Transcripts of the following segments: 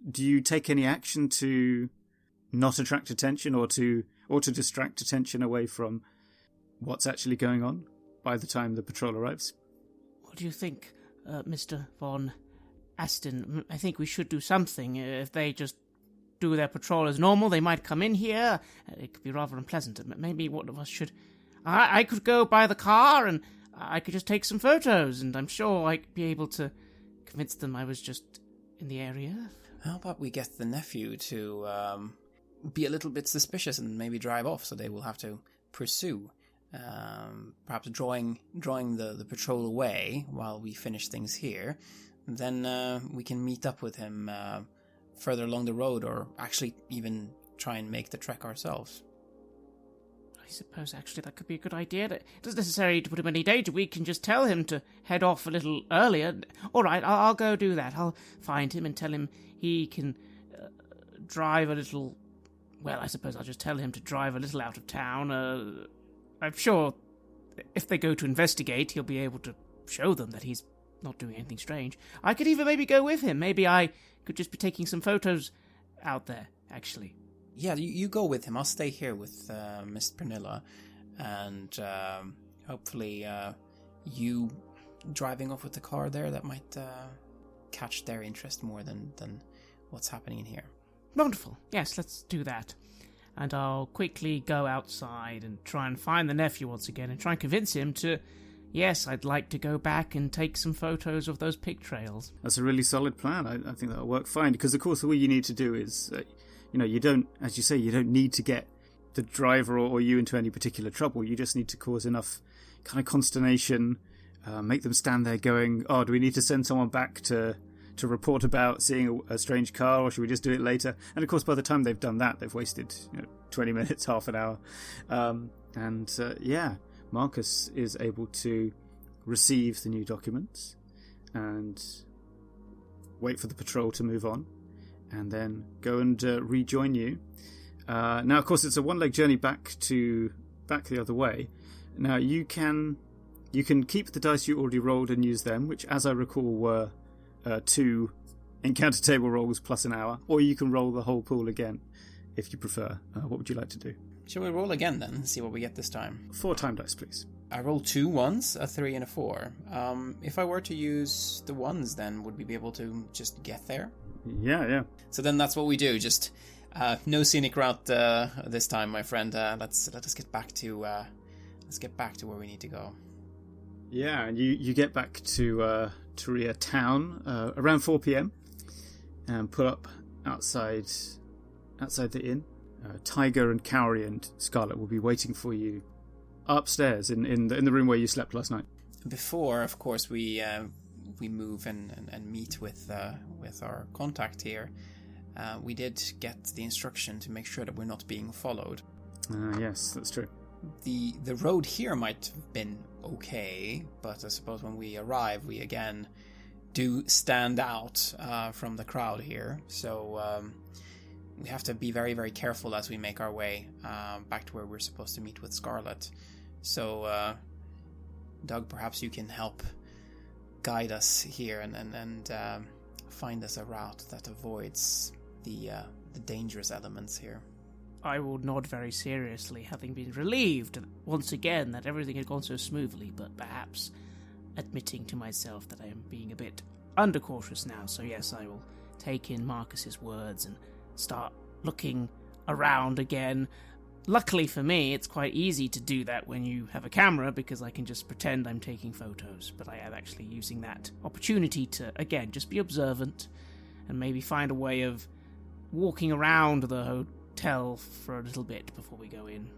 do you take any action to not attract attention or to distract attention away from what's actually going on by the time the patrol arrives? What do you think, Mr. von Aston? I think we should do something. If they just do their patrol as normal, they might come in here. It could be rather unpleasant. Maybe one of us should... I could go by the car and I could just take some photos, and I'm sure I'd be able to convince them I was just in the area. How about we get the nephew to be a little bit suspicious and maybe drive off, so they will have to pursue, perhaps drawing the patrol away while we finish things here. Then we can meet up with him further along the road, or actually even try and make the trek ourselves. I suppose actually that could be a good idea. It doesn't necessarily put him in any danger. We can just tell him to head off a little earlier. All right, I'll go do that. I'll find him and tell him he can drive a little... Well, I suppose I'll just tell him to drive a little out of town. I'm sure if they go to investigate, he'll be able to show them that he's not doing anything strange. I could even maybe go with him. Maybe I could just be taking some photos out there, actually. Yeah, you go with him. I'll stay here with Miss Pernilla, and hopefully you driving off with the car there, that might catch their interest more than what's happening in here. Wonderful. Yes, let's do that. And I'll quickly go outside and try and find the nephew once again and try and convince him to... Yes, I'd like to go back and take some photos of those pig trails. That's a really solid plan. I think that'll work fine, because of course all you need to do is... you don't, as you say, you don't need to get the driver or you into any particular trouble. You just need to cause enough kind of consternation, make them stand there going, oh, do we need to send someone back to report about seeing a strange car, or should we just do it later? And of course, by the time they've done that, they've wasted 20 minutes, half an hour. Markus is able to receive the new documents and wait for the patrol to move on, and then go and rejoin you. Now, of course, it's a one-leg journey back the other way. Now, you can keep the dice you already rolled and use them, which, as I recall, were 2 encounter table rolls plus an hour, or you can roll the whole pool again, if you prefer. What would you like to do? Shall we roll again, then, and see what we get this time? 4 time dice, please. I rolled 2 ones, a 3 and a 4. If I were to use the ones, then would we be able to just get there? Yeah. So then that's what we do. Just no scenic route this time, my friend. Let us get back to where we need to go. Yeah, and you get back to Turia town around 4 p.m. and pull up outside the inn. Tiger and Cowrie and Scarlet will be waiting for you upstairs in the room where you slept last night. Before, of course, we move and meet with our contact here. We did get the instruction to make sure that we're not being followed. Yes, that's true. The road here might have been okay, but I suppose when we arrive, we again do stand out from the crowd here. So we have to be very, very careful as we make our way back to where we're supposed to meet with Scarlet. So, Doug, perhaps you can help guide us here and find us a route that avoids the dangerous elements here. I will nod very seriously, having been relieved once again that everything had gone so smoothly, but perhaps admitting to myself that I am being a bit undercautious now. So yes, I will take in Markus's words and start looking around again. Luckily for me, it's quite easy to do that when you have a camera, because I can just pretend I'm taking photos, but I am actually using that opportunity to, again, just be observant and maybe find a way of walking around the hotel for a little bit before we go in.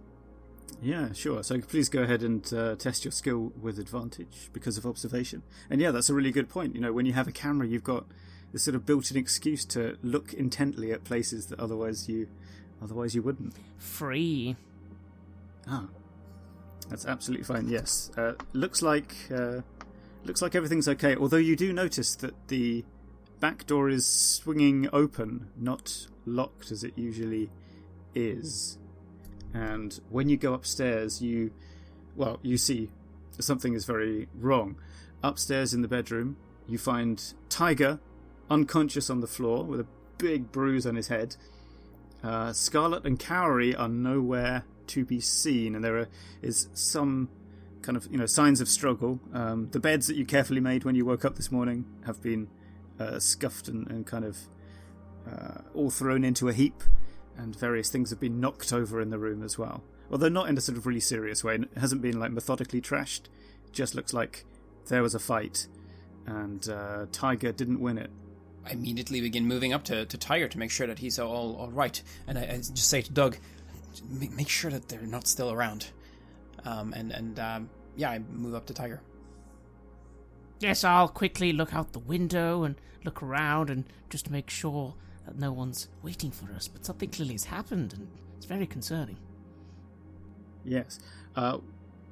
Yeah, sure. So please go ahead and test your skill with advantage because of observation. And yeah, that's a really good point. When you have a camera, you've got this sort of built-in excuse to look intently at places that otherwise you wouldn't. Free. That's absolutely fine. Yes. Looks like everything's okay. Although you do notice that the back door is swinging open, not locked as it usually is. And when you go upstairs, you see something is very wrong. Upstairs in the bedroom, you find Tiger unconscious on the floor with a big bruise on his head. Scarlet and Cowrie are nowhere to be seen, and there is some kind of signs of struggle. The beds that you carefully made when you woke up this morning have been scuffed and kind of all thrown into a heap, and various things have been knocked over in the room as well. Although not in a sort of really serious way. It hasn't been like methodically trashed. It just looks like there was a fight, and Tiger didn't win it. I immediately begin moving up to Tiger to make sure that he's all right. And I just say to Doug, make sure that they're not still around. I move up to Tiger. Yes, I'll quickly look out the window and look around and just make sure that no one's waiting for us. But something clearly has happened, and it's very concerning. Yes.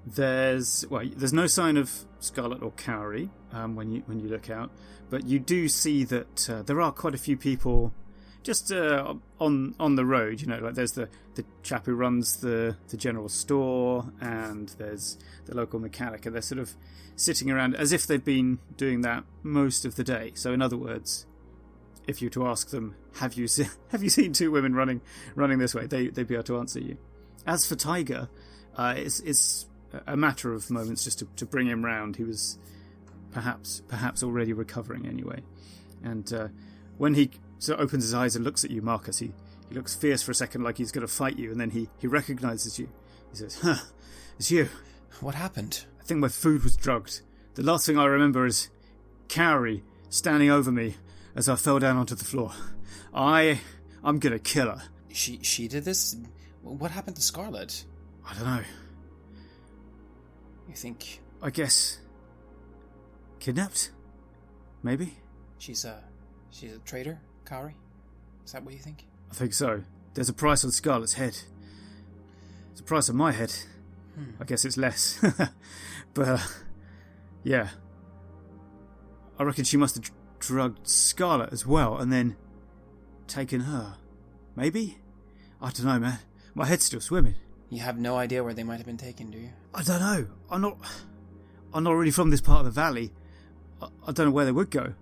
There's no sign of Scarlet or Cowrie when you look out, but you do see that there are quite a few people just on the road. Like there's the chap who runs the general store, and there's the local mechanic, and they're sort of sitting around as if they've been doing that most of the day. So in other words, if you were to ask them, have you seen two women running this way, they'd be able to answer you. As for Tiger, it's a matter of moments just to bring him round. He was perhaps already recovering anyway. And when he sort of opens his eyes and looks at you, Markus, he looks fierce for a second, like he's going to fight you, and then he recognises you. He says, it's you. What happened? I think my food was drugged. The last thing I remember is Cowrie standing over me as I fell down onto the floor. I'm going to kill her. She did this? What happened to Scarlet? I don't know. You think... I guess... kidnapped? Maybe? She's a traitor, Cowrie? Is that what you think? I think so. There's a price on Scarlet's head. There's a price on my head. I guess it's less. But, yeah. I reckon she must have drugged Scarlet as well, and then taken her. Maybe? I don't know, man. My head's still swimming. You have no idea where they might have been taken, do you? I don't know. I'm not really from this part of the valley. I don't know where they would go.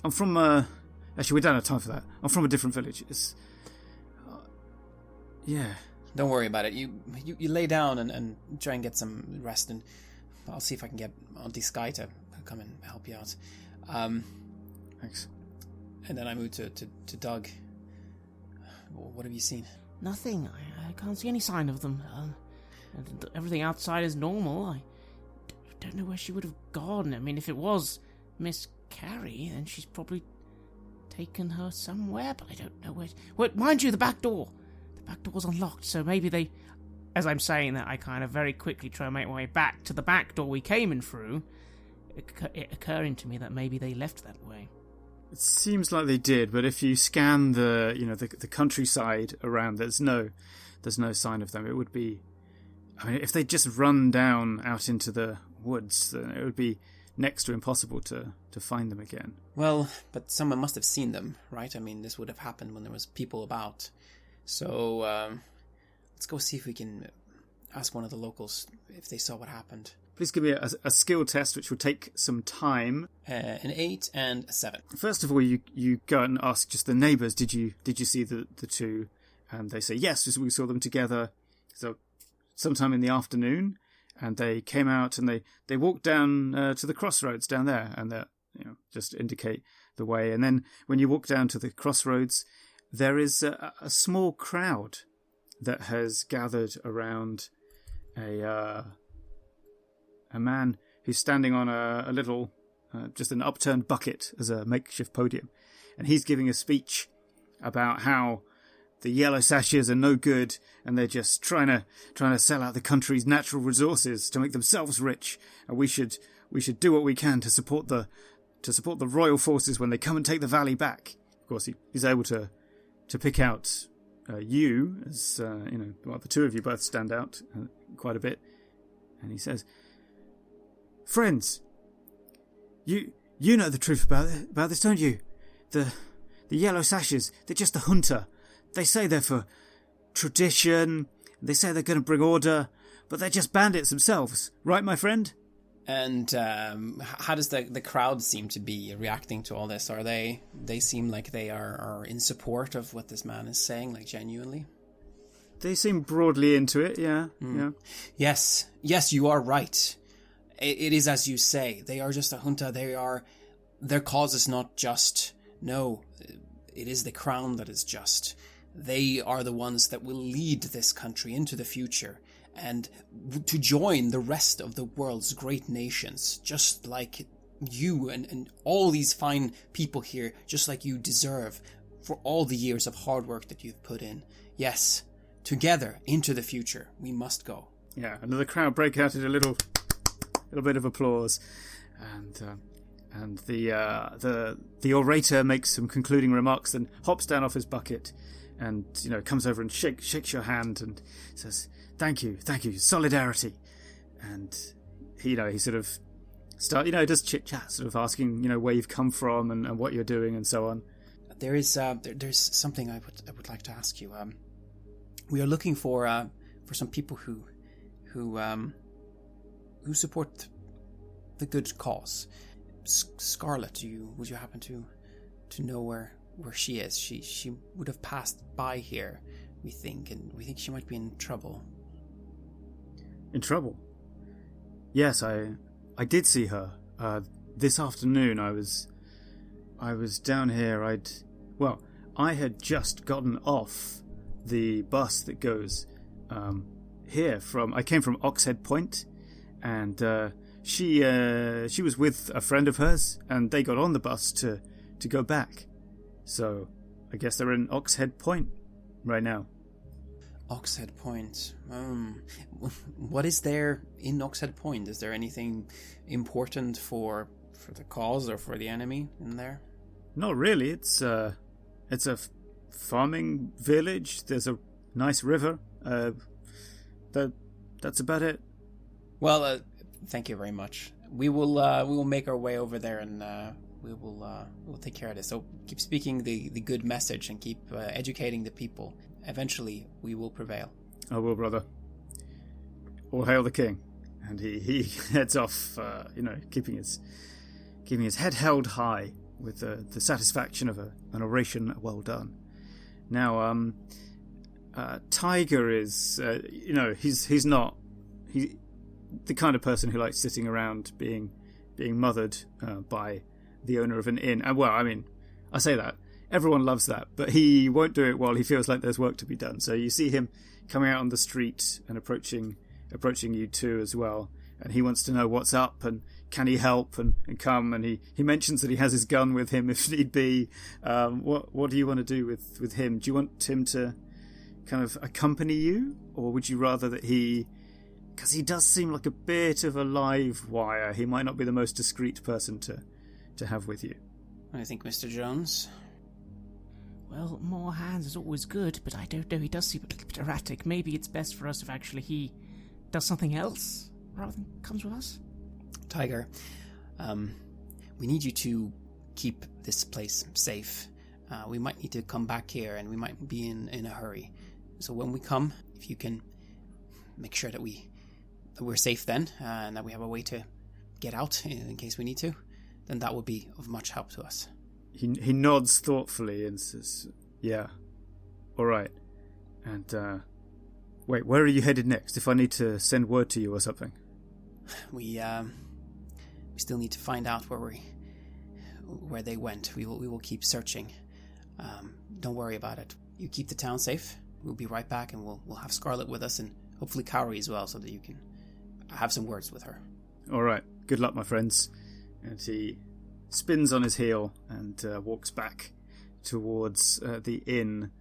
I'm from, actually, we don't have time for that. I'm from a different village. It's... yeah. Don't worry about it. You lay down and try and get some rest, and I'll see if I can get Auntie Sky to come and help you out. Thanks. And then I move to Doug. What have you seen? Nothing. I can't see any sign of them. And everything outside is normal. I don't know where she would have gone. I mean, if it was Miss Carrie, then she's probably taken her somewhere, but I don't know where... Well, mind you, the back door. The back door's unlocked, so maybe they... As I'm saying that, I kind of very quickly try and make my way back to the back door we came in through, it occurring to me that maybe they left that way. It seems like they did, but if you scan the countryside around, there's no sign of them. It would be... I mean, if they'd just run down out into the woods, then it would be next to impossible to find them again. Well, but someone must have seen them, right? I mean, this would have happened when there was people about. So, let's go see if we can ask one of the locals if they saw what happened. Please give me a skill test, which will take some time. An 8 and a 7. First of all, you go and ask just the neighbours, did you see the two? And they say, yes, we saw them together. So sometime in the afternoon, and they came out and they walked down to the crossroads down there, and they just indicate the way. And then when you walk down to the crossroads, there is a small crowd that has gathered around a man who's standing on a little, just an upturned bucket as a makeshift podium. And he's giving a speech about how the yellow sashes are no good, and they're just trying to sell out the country's natural resources to make themselves rich. And we should do what we can to support the royal forces when they come and take the valley back. Of course, he's able to pick out you as the two of you both stand out quite a bit. And he says, "Friends, you know the truth about this, don't you? The yellow sashes, they're just a hunter. They say they're for tradition. They say they're going to bring order, but they're just bandits themselves. Right, my friend?" And how does the crowd seem to be reacting to all this? Are they seem like they are in support of what this man is saying, like genuinely? They seem broadly into it, yeah. Yeah. Yes, you are right. It is as you say. They are just a junta. Their cause is not just. No, it is the crown that is just. They are the ones that will lead this country into the future and to join the rest of the world's great nations, just like you and all these fine people here, just like you deserve for all the years of hard work that you've put in. Yes, together into the future, we must go. Yeah, and the crowd break out in a little bit of applause, and the orator makes some concluding remarks, then hops down off his bucket, and comes over and shakes your hand and says, "Thank you, solidarity," and he sort of does chit chat, sort of asking where you've come from and what you're doing and so on. There's something I would like to ask you. We are looking for some people who support the good cause. Scarlet, would you happen to know where she is? She would have passed by here, we think, and we think she might be in trouble. In trouble? Yes, I did see her. This afternoon I was down here. I had just gotten off the bus that goes here I came from Oxhead Point, and she was with a friend of hers, and they got on the bus to go back. So I guess they're in Oxhead Point right now. Oxhead Point. What is there in Oxhead Point? Is there anything important for the cause or for the enemy in there? Not really. It's a farming village. There's a nice river. That's about it. Well, thank you very much. We will make our way over there, and we'll take care of this. So keep speaking the good message and keep educating the people. Eventually, we will prevail. I will, brother. All hail the king. And he heads off, keeping his head held high with the satisfaction of an oration well done. Now, Tiger is, he's not the kind of person who likes sitting around being mothered by the owner of an inn. And I say that. Everyone loves that, but he won't do it while he feels like there's work to be done. So you see him coming out on the street and approaching you two as well, and he wants to know what's up and can he help and come, and he mentions that he has his gun with him if need be. What do you want to do with him? Do you want him to kind of accompany you, or would you rather that because he does seem like a bit of a live wire, he might not be the most discreet person to have with you? I think, Mr. Jones. Well, more hands is always good, but I don't know, he does seem a little bit erratic. Maybe it's best for us if actually he does something else rather than comes with us. Tiger, we need you to keep this place safe. We might need to come back here, and we might be in a hurry. So when we come, if you can make sure that we're safe then, and that we have a way to get out in case we need to, then that would be of much help to us. He nods thoughtfully and says, "Yeah, all right." And wait, where are you headed next? If I need to send word to you or something. We still need to find out where they went. We will keep searching. Don't worry about it. You keep the town safe. We'll be right back, and we'll have Scarlet with us, and hopefully Cowrie as well, so that you can have some words with her. All right. Good luck, my friends. And he spins on his heel and walks back towards the inn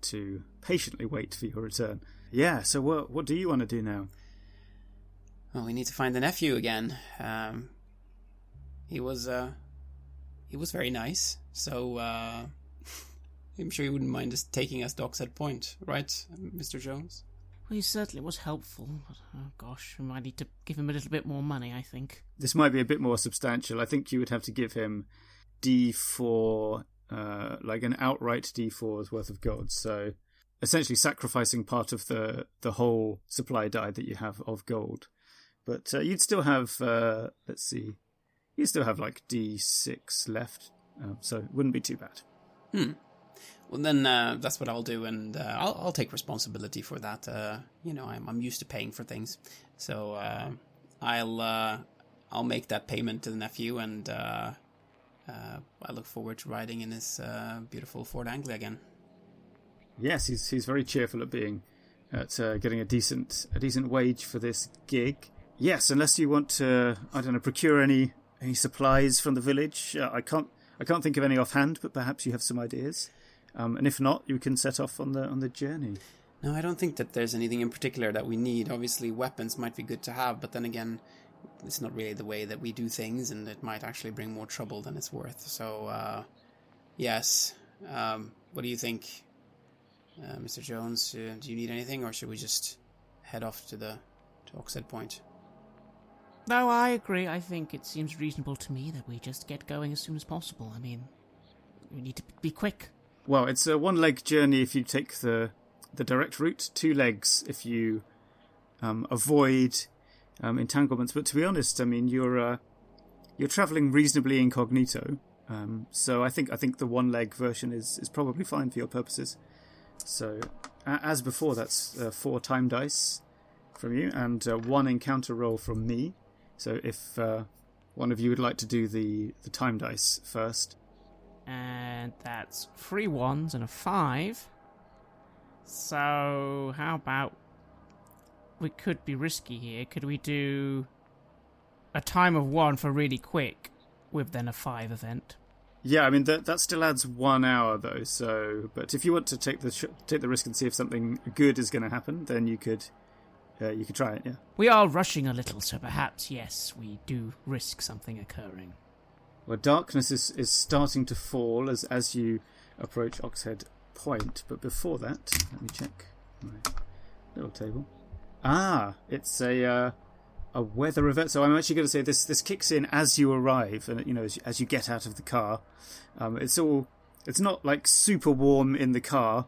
to patiently wait for your return. Yeah, so what do you want to do now? Well, we need to find the nephew again. He was very nice, so I'm sure you wouldn't mind us taking us to Oxhead Point, right, Mr. Jones? Well, he certainly was helpful, but gosh, we might need to give him a little bit more money, I think. This might be a bit more substantial. I think you would have to give him D4, like an outright D4's worth of gold. So essentially sacrificing part of the whole supply die that you have of gold But you'd still have, let's see, you'd still have like D6 left, so it wouldn't be too bad. Well, then that's what I'll do, and I'll take responsibility for that. I'm used to paying for things, so I'll make that payment to the nephew, and I look forward to riding in his beautiful Ford Anglia again. Yes, he's very cheerful at getting a decent wage for this gig. Yes, unless you want to, I don't know, procure any supplies from the village. I can't think of any offhand, but perhaps you have some ideas. And if not, you can set off on the journey. No, I don't think that there's anything in particular that we need. Obviously, weapons might be good to have, but then again, it's not really the way that we do things, and it might actually bring more trouble than it's worth. So, yes. What do you think, Mr. Jones? Do you need anything, or should we just head off to Oxhead Point? No, I agree. I think it seems reasonable to me that we just get going as soon as possible. I mean, we need to be quick. Well, it's a one-leg journey if you take the direct route, 2 legs if you avoid entanglements. But to be honest, I mean, you're travelling reasonably incognito, so I think the one-leg version is probably fine for your purposes. So, as before, that's 4 time dice from you and 1 encounter roll from me. So if one of you would like to do the time dice first. And that's 3 1s and a 5. So how about we could be risky here. Could we do a time of 1 for really quick with then a 5 event? Yeah, I mean that still adds 1 hour though. So, but if you want to take the risk and see if something good is going to happen, then you could try it. Yeah. We are rushing a little, so perhaps yes, we do risk something occurring. Well, darkness is starting to fall as you approach Oxhead Point, but before that, let me check my little table. It's a weather event. So I'm actually going to say this kicks in as you arrive, and as you get out of the car. It's not like super warm in the car,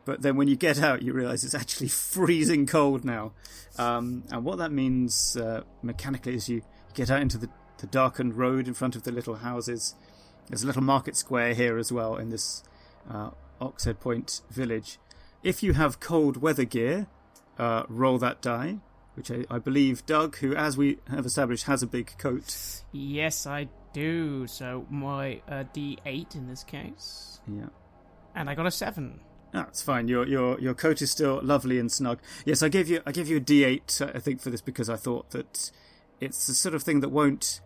but then when you get out, you realise it's actually freezing cold now. And what that means mechanically is you get out into the darkened road in front of the little houses. There's a little market square here as well in this Oxhead Point village. If you have cold weather gear, roll that die, which I believe Doug, who, as we have established, has a big coat. Yes, I do. So my D8 in this case. Yeah. And I got a 7. That's fine. Your coat is still lovely and snug. Yes, I gave you a D8, I think, for this because I thought that it's the sort of thing that won't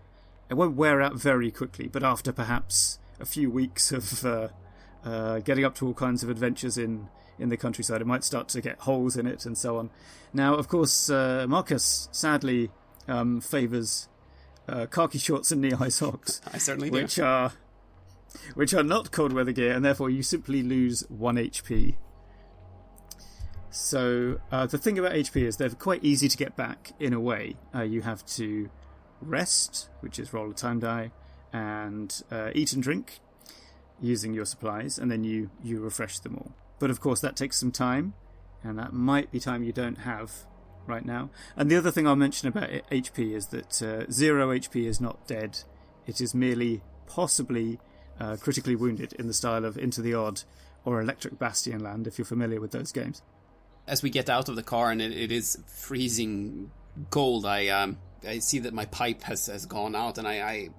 wear out very quickly, but after perhaps a few weeks of getting up to all kinds of adventures in the countryside, it might start to get holes in it and so on. Now, of course, Markus sadly favours khaki shorts and knee-high socks. I certainly do. Which are not cold weather gear, and therefore you simply lose 1 HP. So the thing about HP is they're quite easy to get back in a way. You have to rest, which is roll a time die, and eat and drink using your supplies, and then you refresh them all. But of course that takes some time, and that might be time you don't have right now. And the other thing I'll mention about HP is that 0 HP is not dead. It is merely possibly critically wounded in the style of Into the Odd or Electric Bastion Land, if you're familiar with those games. As we get out of the car and it is freezing cold, I see that my pipe has gone out, and I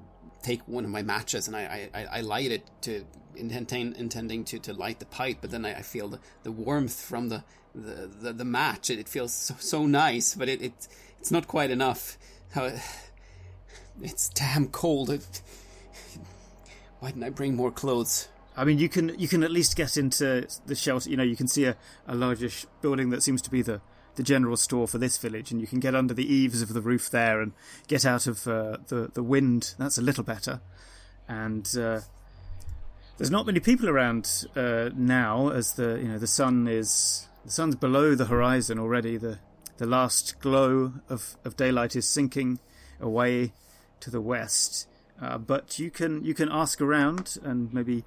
take one of my matches and I light it intending to light the pipe, but then I feel the warmth from the match. It feels so nice, but it's not quite enough. It's damn cold. Why didn't I bring more clothes? I mean, you can at least get into the shelter. You can see a largish building that seems to be the general store for this village, and you can get under the eaves of the roof there and get out of the wind. That's a little better. And there's not many people around now, as the sun's below the horizon already. The last glow of daylight is sinking away to the west. But you can ask around, and maybe,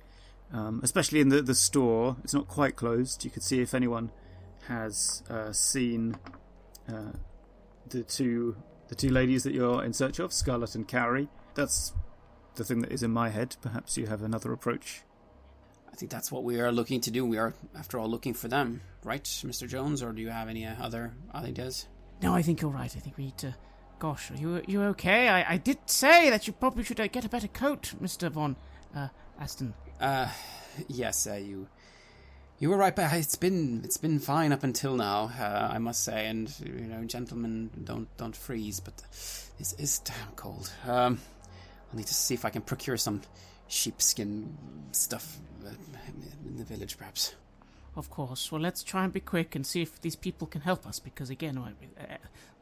especially in the store, it's not quite closed. You could see if anyone has seen the 2 the two ladies that you're in search of, Scarlet and Cowrie. That's the thing that is in my head. Perhaps you have another approach. I think that's what we are looking to do. We are, after all, looking for them, right, Mr. Jones? Or do you have any other ideas? No, I think you're right. I think we need to... Gosh, are you okay? I did say that you probably should get a better coat, Mr. Von Aston. Yes, you were right, but it's been fine up until now, I must say. And gentlemen, don't freeze, but it's damn cold. I'll need to see if I can procure some sheepskin stuff in the village, perhaps. Of course. Well, let's try and be quick and see if these people can help us, because again,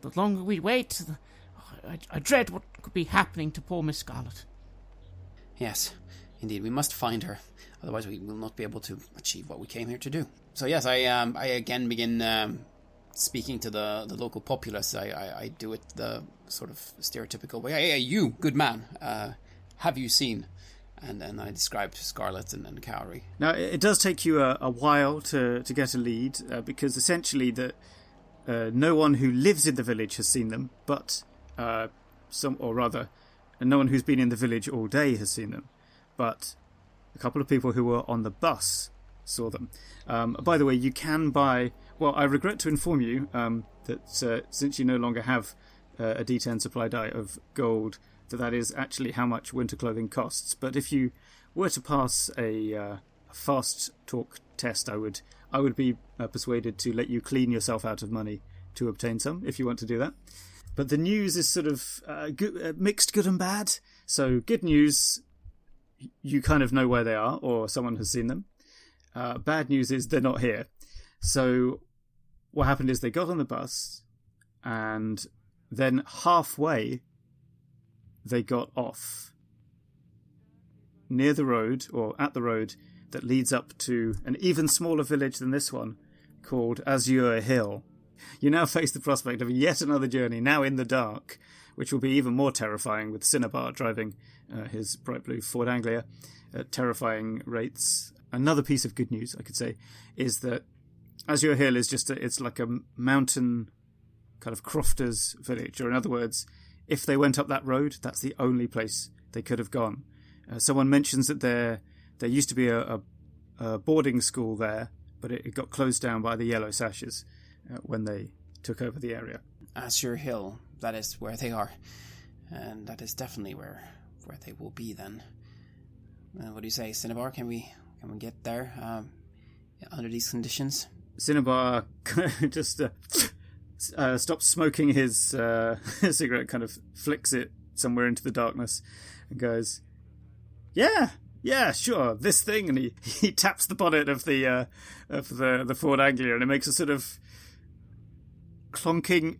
the longer we wait, I dread what could be happening to poor Miss Scarlet. Yes, indeed, we must find her. Otherwise, we will not be able to achieve what we came here to do. So yes, I again begin speaking to the local populace. I do it the sort of stereotypical way. Hey, you, good man, have you seen? And then I described Scarlet and Cowrie. Now, it does take you a while to get a lead, because essentially no one who lives in the village has seen them, but no one who's been in the village all day has seen them. But a couple of people who were on the bus saw them. By the way, you can buy... Well, I regret to inform you that since you no longer have a D10 supply die of gold, that is actually how much winter clothing costs. But if you were to pass a fast talk test, I would be persuaded to let you clean yourself out of money to obtain some, if you want to do that. But the news is sort of mixed good and bad. So good news, you kind of know where they are, or someone has seen them. Bad news is they're not here. So what happened is they got on the bus, and then halfway they got off near the road, or at the road, that leads up to an even smaller village than this one, called Azure Hill. You now face the prospect of yet another journey, now in the dark, which will be even more terrifying, with Cinnabar driving his bright blue Ford Anglia at terrifying rates. Another piece of good news, I could say, is that Azure Hill is it's like a mountain kind of crofter's village, or in other words, if they went up that road, that's the only place they could have gone. Someone mentions that there used to be a boarding school there, but it got closed down by the Yellow Sashes when they took over the area. Azure Hill, that is where they are. And that is definitely where they will be then. What do you say, Cinnabar? Can we get there under these conditions? Cinnabar just... stops smoking his cigarette, kind of flicks it somewhere into the darkness, and goes, "Yeah, sure, this thing." And he taps the bonnet of the Ford Anglia, and it makes a sort of clonking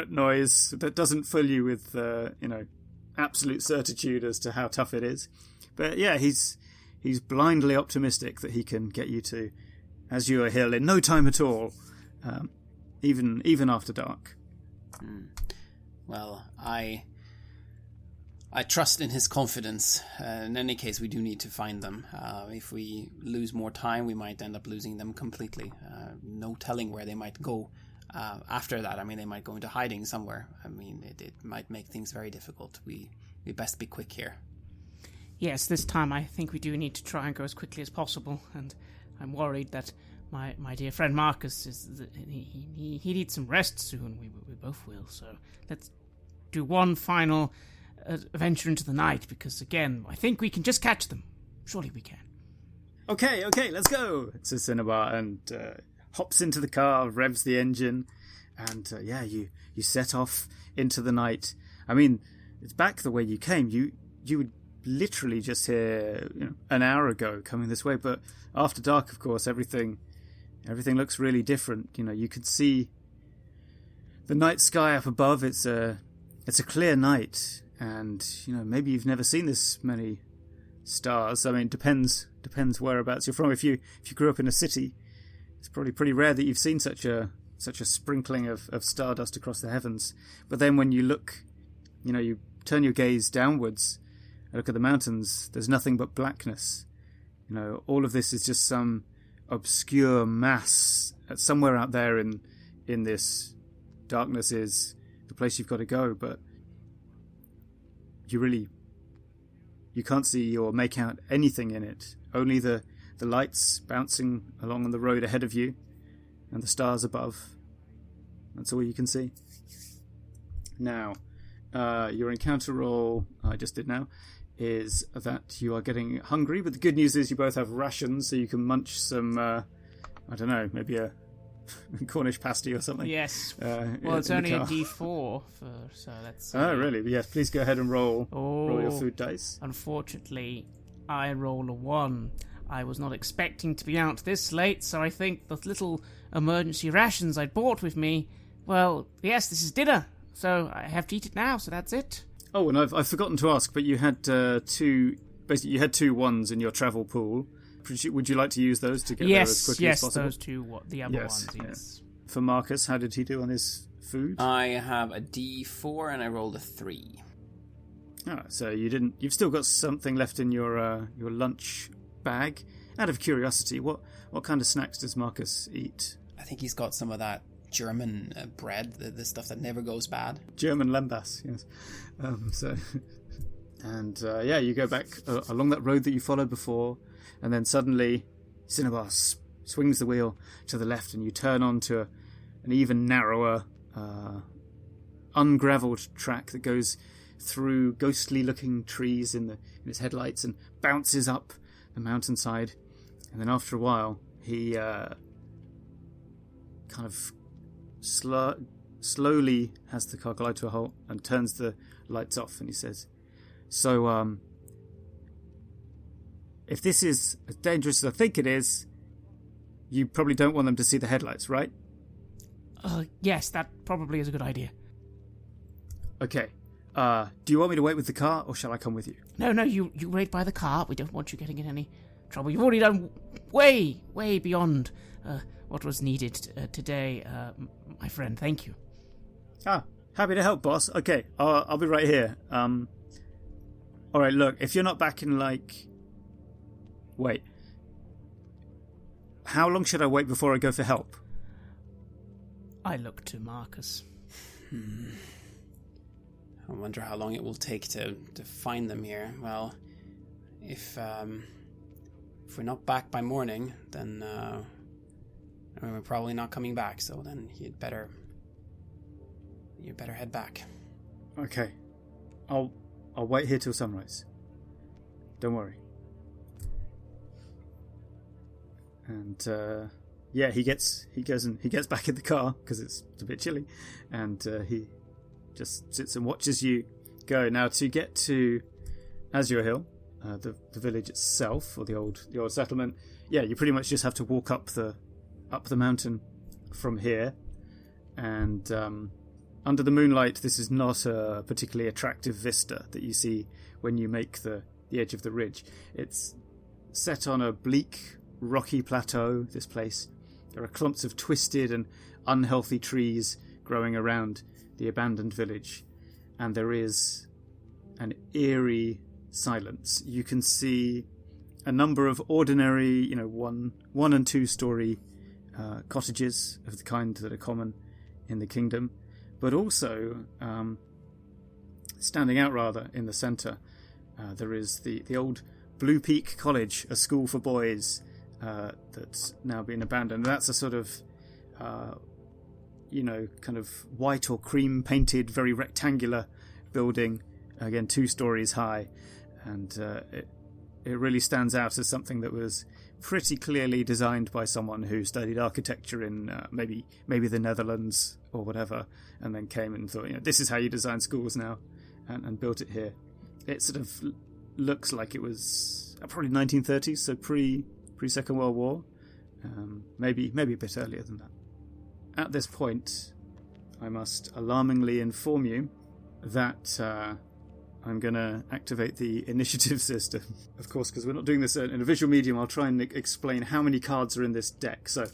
noise that doesn't fill you with absolute certitude as to how tough it is. But yeah, he's blindly optimistic that he can get you to Azure Hill in no time at all. Even after dark. Well, I trust in his confidence. In any case, we do need to find them. If we lose more time, we might end up losing them completely. No telling where they might go after that. I mean, they might go into hiding somewhere. I mean, it might make things very difficult. We best be quick here. Yes, this time I think we do need to try and go as quickly as possible, and I'm worried that my dear friend Markus he needs some rest soon. We both will. So let's do one final venture into the night, because again, I think we can just catch them. Surely we can. Okay, let's go, says Cinnabar, and hops into the car, revs the engine, and you set off into the night. I mean, it's back the way you came. You would literally just here an hour ago coming this way, but after dark, of course, everything looks really different. You could see the night sky up above. It's a clear night, and maybe you've never seen this many stars. I mean, depends whereabouts you're from. If you grew up in a city, it's probably pretty rare that you've seen such a sprinkling of stardust across the heavens. But then when you look, you turn your gaze downwards and look at the mountains, there's nothing but blackness. All of this is just some obscure mass somewhere out there in this darkness. Is the place you've got to go, but you can't see or make out anything in it. Only the lights bouncing along on the road ahead of you and the stars above. That's all you can see. Now, your encounter roll, I just did now, is that you are getting hungry, but the good news is you both have rations, so you can munch some, I don't know, maybe a Cornish pasty or something. Yes. Well, it's only a D4, so that's... Oh, really? Yes, please go ahead and roll your food dice. Unfortunately, I roll a 1. I was not expecting to be out this late, so I think the little emergency rations I'd brought with me, well, yes, this is dinner, so I have to eat it now, so that's it. Oh, and I've forgotten to ask, but you had two 1s in your travel pool. Would you like to use those to get there as quickly as possible? Yes, those two, the other ones, yes. For Markus, how did he do on his food? I have a D4 and I rolled a 3. Oh, so you've still got something left in your lunch bag. Out of curiosity, what kind of snacks does Markus eat? I think he's got some of that German bread, the stuff that never goes bad. German Lembas, yes. You go back along that road that you followed before, and then suddenly Cinnabar swings the wheel to the left, and you turn onto an even narrower, ungravelled track that goes through ghostly-looking trees in its headlights and bounces up the mountainside. And then after a while, he kind of slowly has the car glide to a halt and turns the lights off, and he says, "So, if this is as dangerous as I think it is, you probably don't want them to see the headlights, right?" Yes, that probably is a good idea. Okay. Do you want me to wait with the car, or shall I come with you? No, you wait by the car. We don't want you getting in any trouble. You've already done way beyond what was needed today, my friend. Thank you. Happy to help, boss. Okay, I'll be right here. All right, look, if you're not back in, Wait. How long should I wait before I go for help? I look to Markus. I wonder how long it will take to find them here. Well, if we're not back by morning, then we're probably not coming back. So then you'd better head back. Okay, I'll wait here till sunrise. Don't worry. And he gets back in the car because it's a bit chilly, and he just sits and watches you go. Now, to get to Azure Hill, the village itself, or the old settlement, you pretty much just have to walk up the mountain from here. And under the moonlight, this is not a particularly attractive vista that you see when you make the edge of the ridge. It's set on a bleak, rocky plateau, this place. There are clumps of twisted and unhealthy trees growing around the abandoned village, and there is an eerie silence. You can see a number of ordinary, 1 and 2 story cottages of the kind that are common in the kingdom, but also standing out rather in the centre, there is the old Blue Peak College, a school for boys that's now been abandoned. And that's a sort of kind of white or cream painted, very rectangular building, again 2 stories high, and it really stands out as something that was pretty clearly designed by someone who studied architecture in maybe the Netherlands or whatever, and then came and thought, this is how you design schools now, and built it here. It sort of looks like it was probably 1930s, so pre-Second World War, maybe a bit earlier than that. At this point, I must alarmingly inform you that I'm going to activate the initiative system. Of course, because we're not doing this in a visual medium, I'll try and explain how many cards are in this deck. So,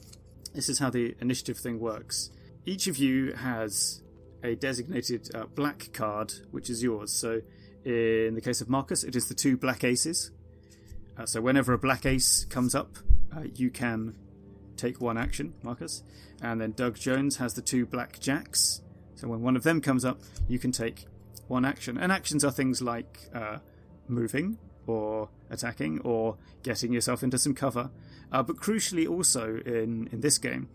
this is how the initiative thing works. Each of you has a designated black card, which is yours. So, in the case of Markus, it is the 2 black aces. So whenever a black ace comes up, you can take 1 action, Markus. And then Doug Jones has the 2 black jacks. So when one of them comes up, you can take one action. And actions are things like moving or attacking or getting yourself into some cover. But crucially also in this game,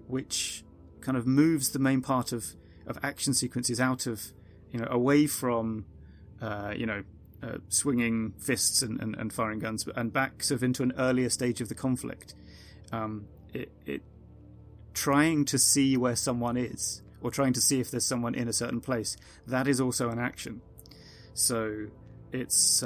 which kind of moves the main part of action sequences out of, away from, swinging fists and firing guns and back sort of into an earlier stage of the conflict. It trying to see where someone is or trying to see if there's someone in a certain place, that is also an action. So it's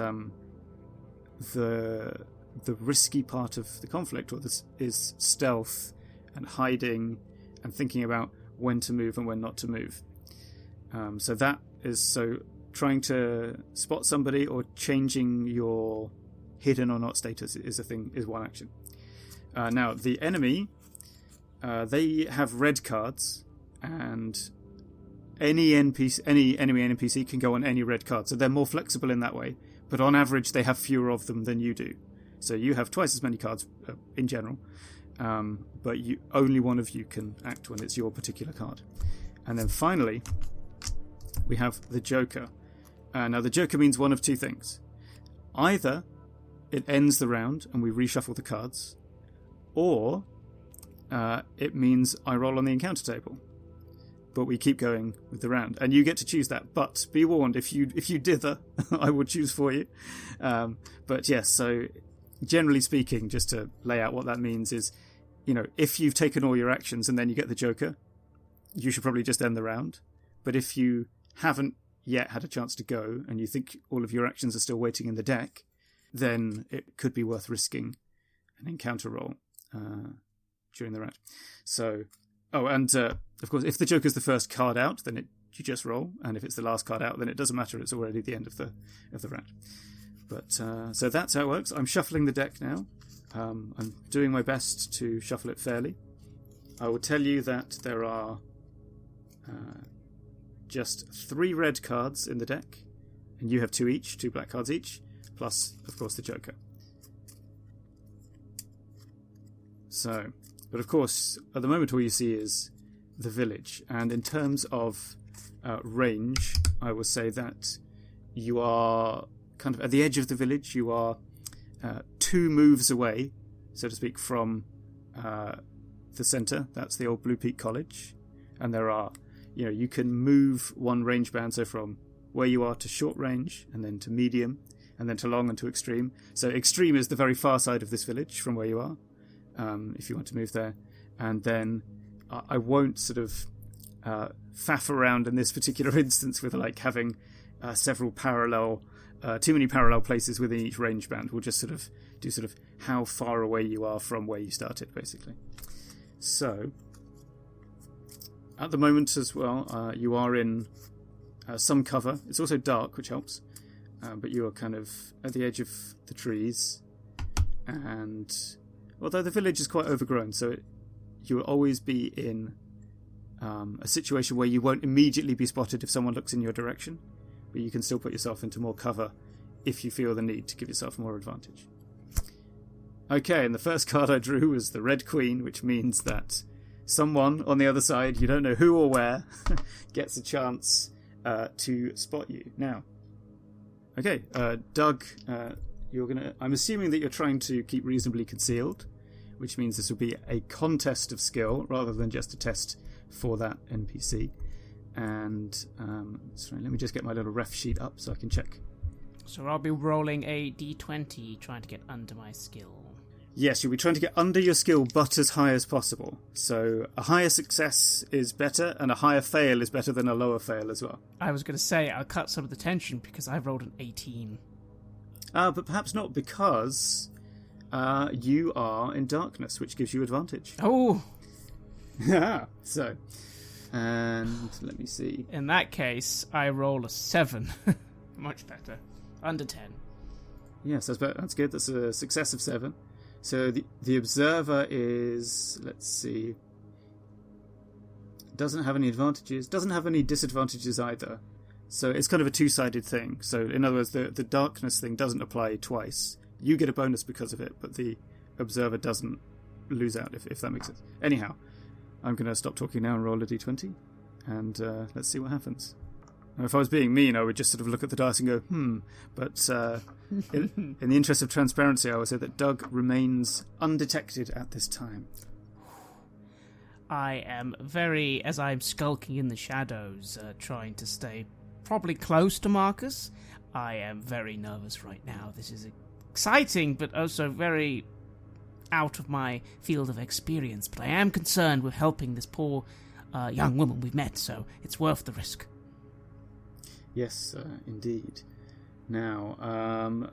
the risky part of the conflict, or this is stealth and hiding and thinking about when to move and when not to move. So trying to spot somebody or changing your hidden or not status is one action. Now the enemy, they have red cards, and any enemy NPC can go on any red card, so they're more flexible in that way. But on average, they have fewer of them than you do. So you have twice as many cards in general, but only one of you can act when it's your particular card. And then finally, we have the Joker. Now the Joker means one of two things. Either it ends the round and we reshuffle the cards, or it means I roll on the encounter table, but we keep going with the round, and you get to choose that. But be warned, if you dither, I will choose for you. But yes, so generally speaking, just to lay out what that means is, if you've taken all your actions and then you get the Joker, you should probably just end the round. But if you haven't yet had a chance to go and you think all of your actions are still waiting in the deck, then it could be worth risking an encounter roll during the round. So, of course, if the Joker's the first card out, then you just roll, and if it's the last card out, then it doesn't matter. It's already the end of the round. But so that's how it works. I'm shuffling the deck now. I'm doing my best to shuffle it fairly. I will tell you that there are just 3 red cards in the deck, and you have 2 each, 2 black cards each, plus, of course, the Joker. So, but of course, at the moment all you see is the village, and in terms of range, I will say that you are kind of at the edge of the village. You are 2 moves away, so to speak, from the centre. That's the old Blue Peak College, and there are, you can move one range band, so from where you are to short range, and then to medium, and then to long and to extreme. So extreme is the very far side of this village from where you are, if you want to move there. And then I won't sort of faff around in this particular instance with having several too many parallel places within each range band. We'll just sort of do how far away you are from where you started, basically. So at the moment as well, you are in some cover. It's also dark, which helps, but you are kind of at the edge of the trees, and although the village is quite overgrown, so you will always be in a situation where you won't immediately be spotted if someone looks in your direction, but you can still put yourself into more cover if you feel the need to give yourself more advantage. Okay, and the first card I drew was the Red Queen, which means that someone on the other side, you don't know who or where, gets a chance to spot you. Now, okay, Doug, I'm assuming that you're trying to keep reasonably concealed, which means this will be a contest of skill rather than just a test for that NPC. And sorry, let me just get my little ref sheet up so I can check. So I'll be rolling a d20 trying to get under my skill. Yes, you'll be trying to get under your skill, but as high as possible. So a higher success is better, and a higher fail is better than a lower fail as well. I was going to say, I'll cut some of the tension because I've rolled an 18. But perhaps not, because you are in darkness, which gives you advantage. Oh! So, and let me see. In that case, I roll a 7. Much better. Under 10. Yes, that's good. That's a success of 7. So the observer is, let's see, doesn't have any advantages, doesn't have any disadvantages either. So it's kind of a two-sided thing. So in other words, the darkness thing doesn't apply twice. You get a bonus because of it, but the observer doesn't lose out, if that makes sense. Anyhow, I'm going to stop talking now and roll a d20. and let's see what happens. Now, if I was being mean, I would just sort of look at the dice and go, But in the interest of transparency, I would say that Doug remains undetected at this time. I am as I'm skulking in the shadows, trying to stay probably close to Markus. I am very nervous right now. This is exciting, but also very out of my field of experience. But I am concerned with helping this poor young woman we've met, so it's worth the risk. Yes, indeed. Now,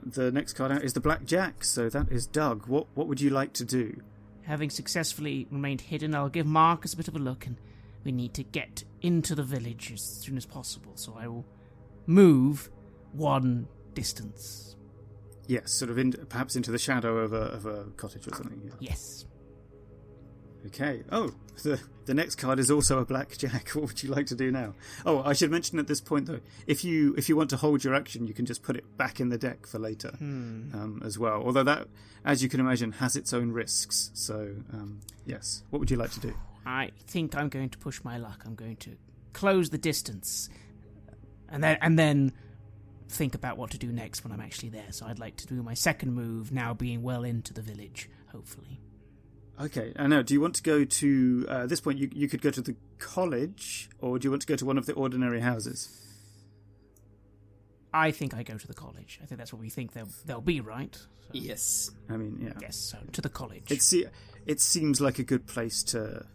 the next card out is the Black Jack, so that is Doug. What would you like to do? Having successfully remained hidden, I'll give Markus a bit of a look, and we need to get into the village as soon as possible, so I will move one distance. Yes, sort of perhaps into the shadow of a cottage or something. Yeah. Yes. Okay. Oh, the next card is also a Black Jack. What would you like to do now? Oh, I should mention at this point, though, if you want to hold your action, you can just put it back in the deck for later as well. Although that, as you can imagine, has its own risks. So, yes. What would you like to do? I think I'm going to push my luck. I'm going to close the distance and then think about what to do next when I'm actually there. So I'd like to do my second move, now being well into the village, hopefully. Okay, I know. Do you want to go to, at this point, you could go to the college, or do you want to go to one of the ordinary houses? I think I go to the college. I think that's what we think they'll be, right? So, yes. I mean, yeah. Yes, so to the college. It seems like a good place to,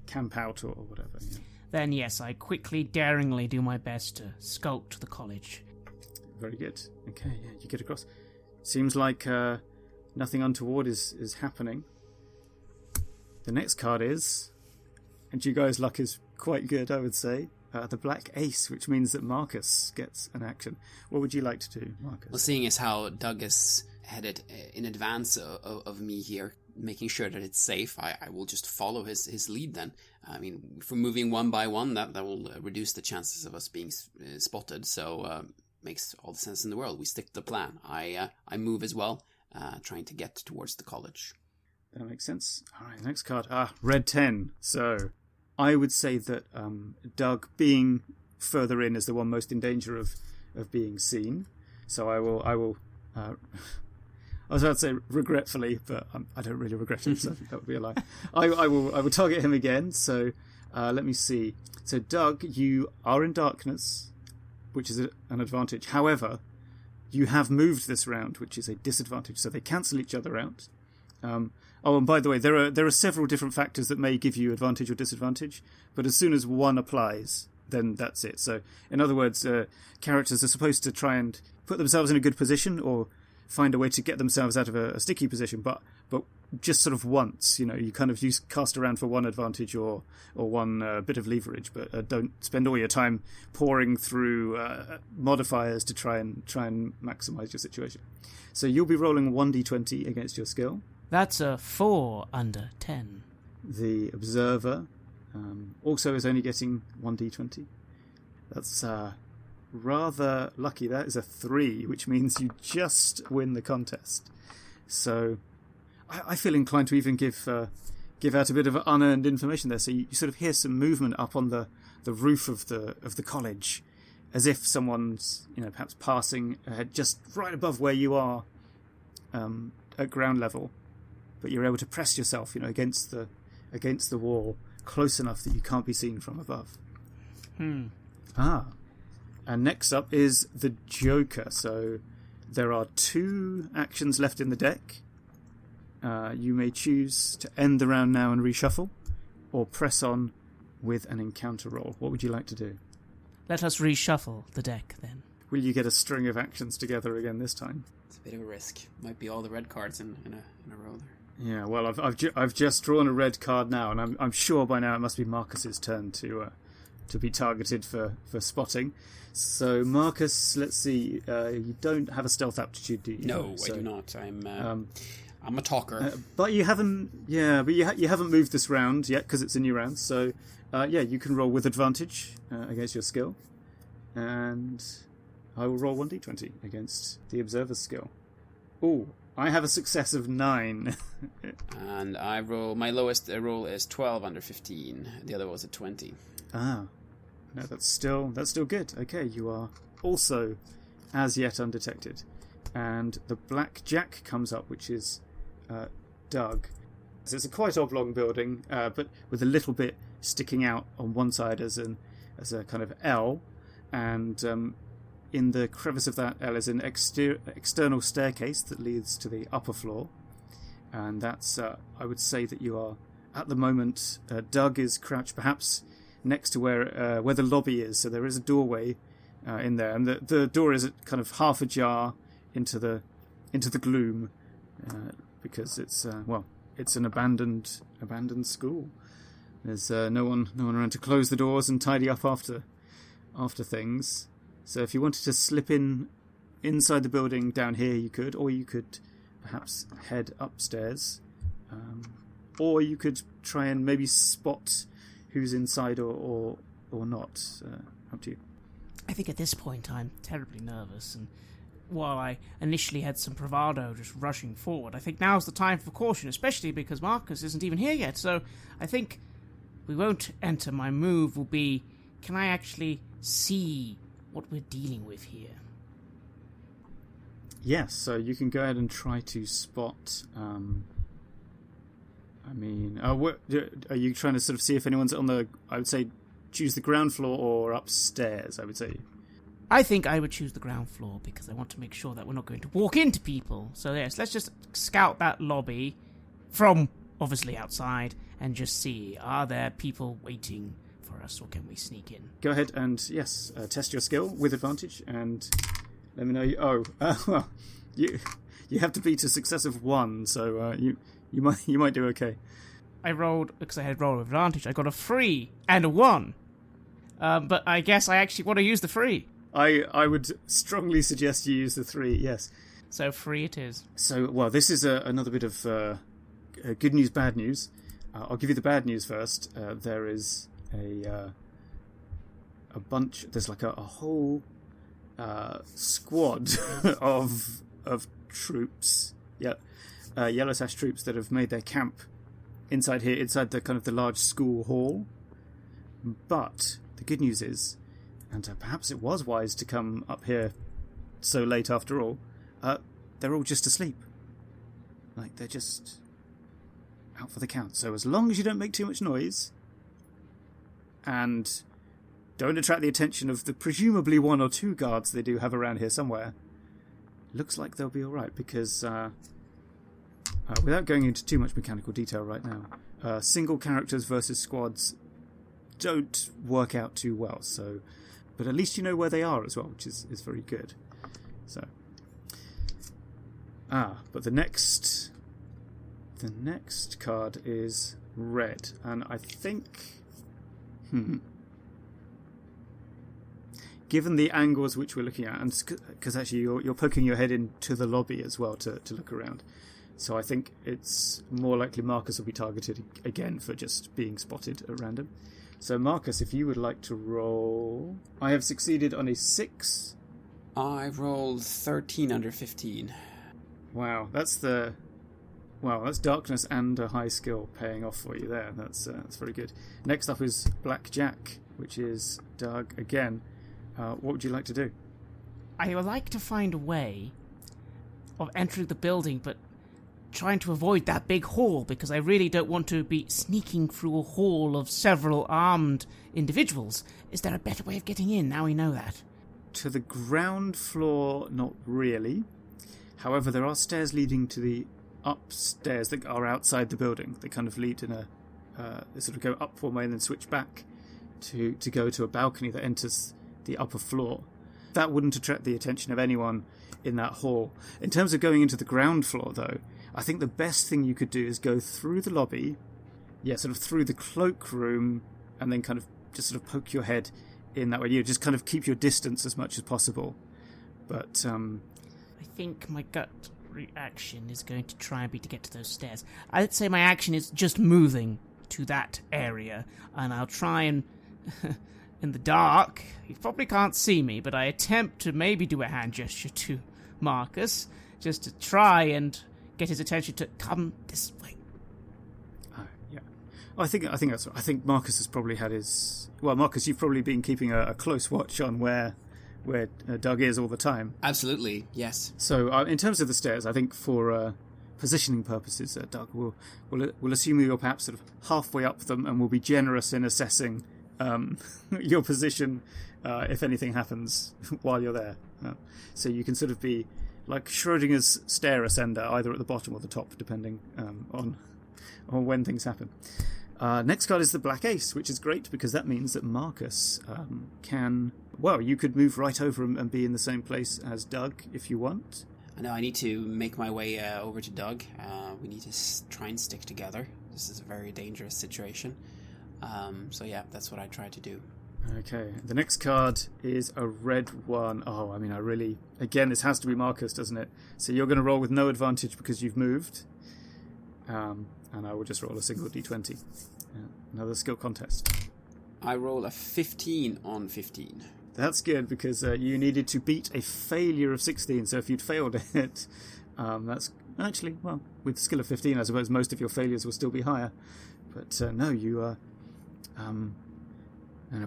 camp out or whatever. Yeah. Then, yes, I quickly, daringly do my best to skulk to the college. Very good. Okay, yeah, you get across. Seems like nothing untoward is happening. The next card is, and you guys' luck is quite good, I would say, the Black Ace, which means that Markus gets an action. What would you like to do, Markus? Well, seeing as how Doug is headed in advance of me here, making sure that it's safe, I will just follow his lead then. I mean, if we're moving one by one, that will reduce the chances of us being spotted, so makes all the sense in the world. We stick to the plan. I move as well, trying to get towards the college. That makes sense. All right, next card. Red 10. So I would say that Doug, being further in, is the one most in danger of being seen. So I will I was about to say regretfully, but I don't really regret it, so that would be a lie. I will target him again. So let me see. So Doug, you are in darkness, which is an advantage. However, you have moved this round, which is a disadvantage. So they cancel each other out. And by the way, there are several different factors that may give you advantage or disadvantage, but as soon as one applies, then that's it. So, in other words, characters are supposed to try and put themselves in a good position or find a way to get themselves out of a sticky position, but just sort of once, you kind of cast around for one advantage or one bit of leverage, but don't spend all your time pouring through modifiers to try and maximize your situation. So you'll be rolling 1d20 against your skill. That's a 4 under 10. The observer also is only getting 1d20. That's rather lucky. That is a 3, which means you just win the contest. So I feel inclined to even give out a bit of unearned information there. So you sort of hear some movement up on the roof of the college, as if someone's perhaps passing ahead just right above where you are at ground level. But you're able to press yourself, against the wall close enough that you can't be seen from above. And next up is the Joker. So there are 2 actions left in the deck. You may choose to end the round now and reshuffle, or press on with an encounter roll. What would you like to do? Let us reshuffle the deck, then. Will you get a string of actions together again this time? It's a bit of a risk. Might be all the red cards in a row there. Yeah, well, I've just drawn a red card now, and I'm sure by now it must be Markus's turn to be targeted for spotting. So, Markus, let's see. You don't have a stealth aptitude, do you? No, I do not. I'm a talker. But you haven't. Yeah, but you haven't moved this round yet because it's a new round. So, you can roll with advantage against your skill, and I will roll 1d20 against the observer's skill. Ooh, I have a success of 9. And I roll, my lowest roll is 12 under 15. The other was a 20. Ah. No, that's still good. Okay, you are also as yet undetected. And the Black Jack comes up, which is Doug. So it's a quite oblong building, but with a little bit sticking out on one side as a kind of L, and in the crevice of that L is an external staircase that leads to the upper floor, and that's I would say that you are at the moment. Doug is crouched perhaps next to where the lobby is, so there is a doorway in there, and the door is kind of half ajar into the gloom because it's it's an abandoned school. There's no one around to close the doors and tidy up after things. So if you wanted to slip inside the building down here, you could, or you could perhaps head upstairs, or you could try and maybe spot who's inside or not. Up to you. I think at this point I'm terribly nervous, and while I initially had some bravado just rushing forward, I think now's the time for caution, especially because Markus isn't even here yet. So I think we won't enter. My move will be, can I actually see what we're dealing with here? Yes, so you can go ahead and try to spot... are you trying to sort of see if anyone's on the... I would say choose the ground floor or upstairs, I would say. I think I would choose the ground floor because I want to make sure that we're not going to walk into people. So yes, let's just scout that lobby from obviously outside and just see, are there people waiting for us or can we sneak in? Go ahead and, yes, test your skill with advantage and let me know. Well, you have to beat a success of 1, so you might do okay. I rolled, because I had roll with advantage, I got a 3 and a 1. But I guess I actually want to use the 3. I would strongly suggest you use the 3, yes. So 3 it is. So, well, this is another bit of good news, bad news. I'll give you the bad news first. There is a bunch, there's like a whole squad of troops, Yellow Sash troops that have made their camp inside here, inside the kind of the large school hall. But the good news is, and perhaps it was wise to come up here so late after all, they're all just asleep. Like, they're just out for the count. So as long as you don't make too much noise and don't attract the attention of the presumably 1 or 2 guards they do have around here somewhere, looks like they'll be alright, because without going into too much mechanical detail right now, single characters versus squads don't work out too well, so... But at least you know where they are as well, which is very good. So, but the next card is red, and I think, given the angles which we're looking at, and because actually you're poking your head into the lobby as well to look around, so I think it's more likely Markus will be targeted again for just being spotted at random. So, Markus, if you would like to roll... I have succeeded on a 6. I rolled 13 under 15. Wow, that's darkness and a high skill paying off for you there. That's very good. Next up is Black Jack, which is Doug again. What would you like to do? I would like to find a way of entering the building, but trying to avoid that big hall, because I really don't want to be sneaking through a hall of several armed individuals. Is there a better way of getting in, now we know that? To the ground floor, not really. However, there are stairs leading to the upstairs that are outside the building. They kind of lead in they sort of go up one way and then switch back to go to a balcony that enters the upper floor. That wouldn't attract the attention of anyone in that hall. In terms of going into the ground floor, though, I think the best thing you could do is go through the lobby, sort of through the cloakroom, and then kind of just sort of poke your head in that way. You just kind of keep your distance as much as possible. But I think my gut reaction is going to try and be to get to those stairs. I'd say my action is just moving to that area, and I'll try and in the dark, you probably can't see me, but I attempt to maybe do a hand gesture to Markus just to try and get his attention to come this way. Yeah. I think that's right. I think Markus has probably had his... Well, Markus, you've probably been keeping a close watch on where Doug is all the time. Absolutely, yes. So in terms of the stairs, I think for positioning purposes, Doug, we'll assume you're perhaps sort of halfway up them, and we'll be generous in assessing your position if anything happens while you're there. So you can sort of be like Schrodinger's stair ascender, either at the bottom or the top, depending on when things happen. Next card is the Black Ace, which is great because that means that Markus can... Well, you could move right over and be in the same place as Doug if you want. I know I need to make my way over to Doug. We need to try and stick together. This is a very dangerous situation. So yeah, that's what I try to do. Okay, the next card is a red one. Oh, I mean, Again, this has to be Markus, doesn't it? So you're going to roll with no advantage because you've moved. And I will just roll a single d20. Another skill contest. I roll a 15 on 15. That's good because you needed to beat a failure of 16. So if you'd failed it, that's actually, well, with a skill of 15, I suppose most of your failures will still be higher. But no, you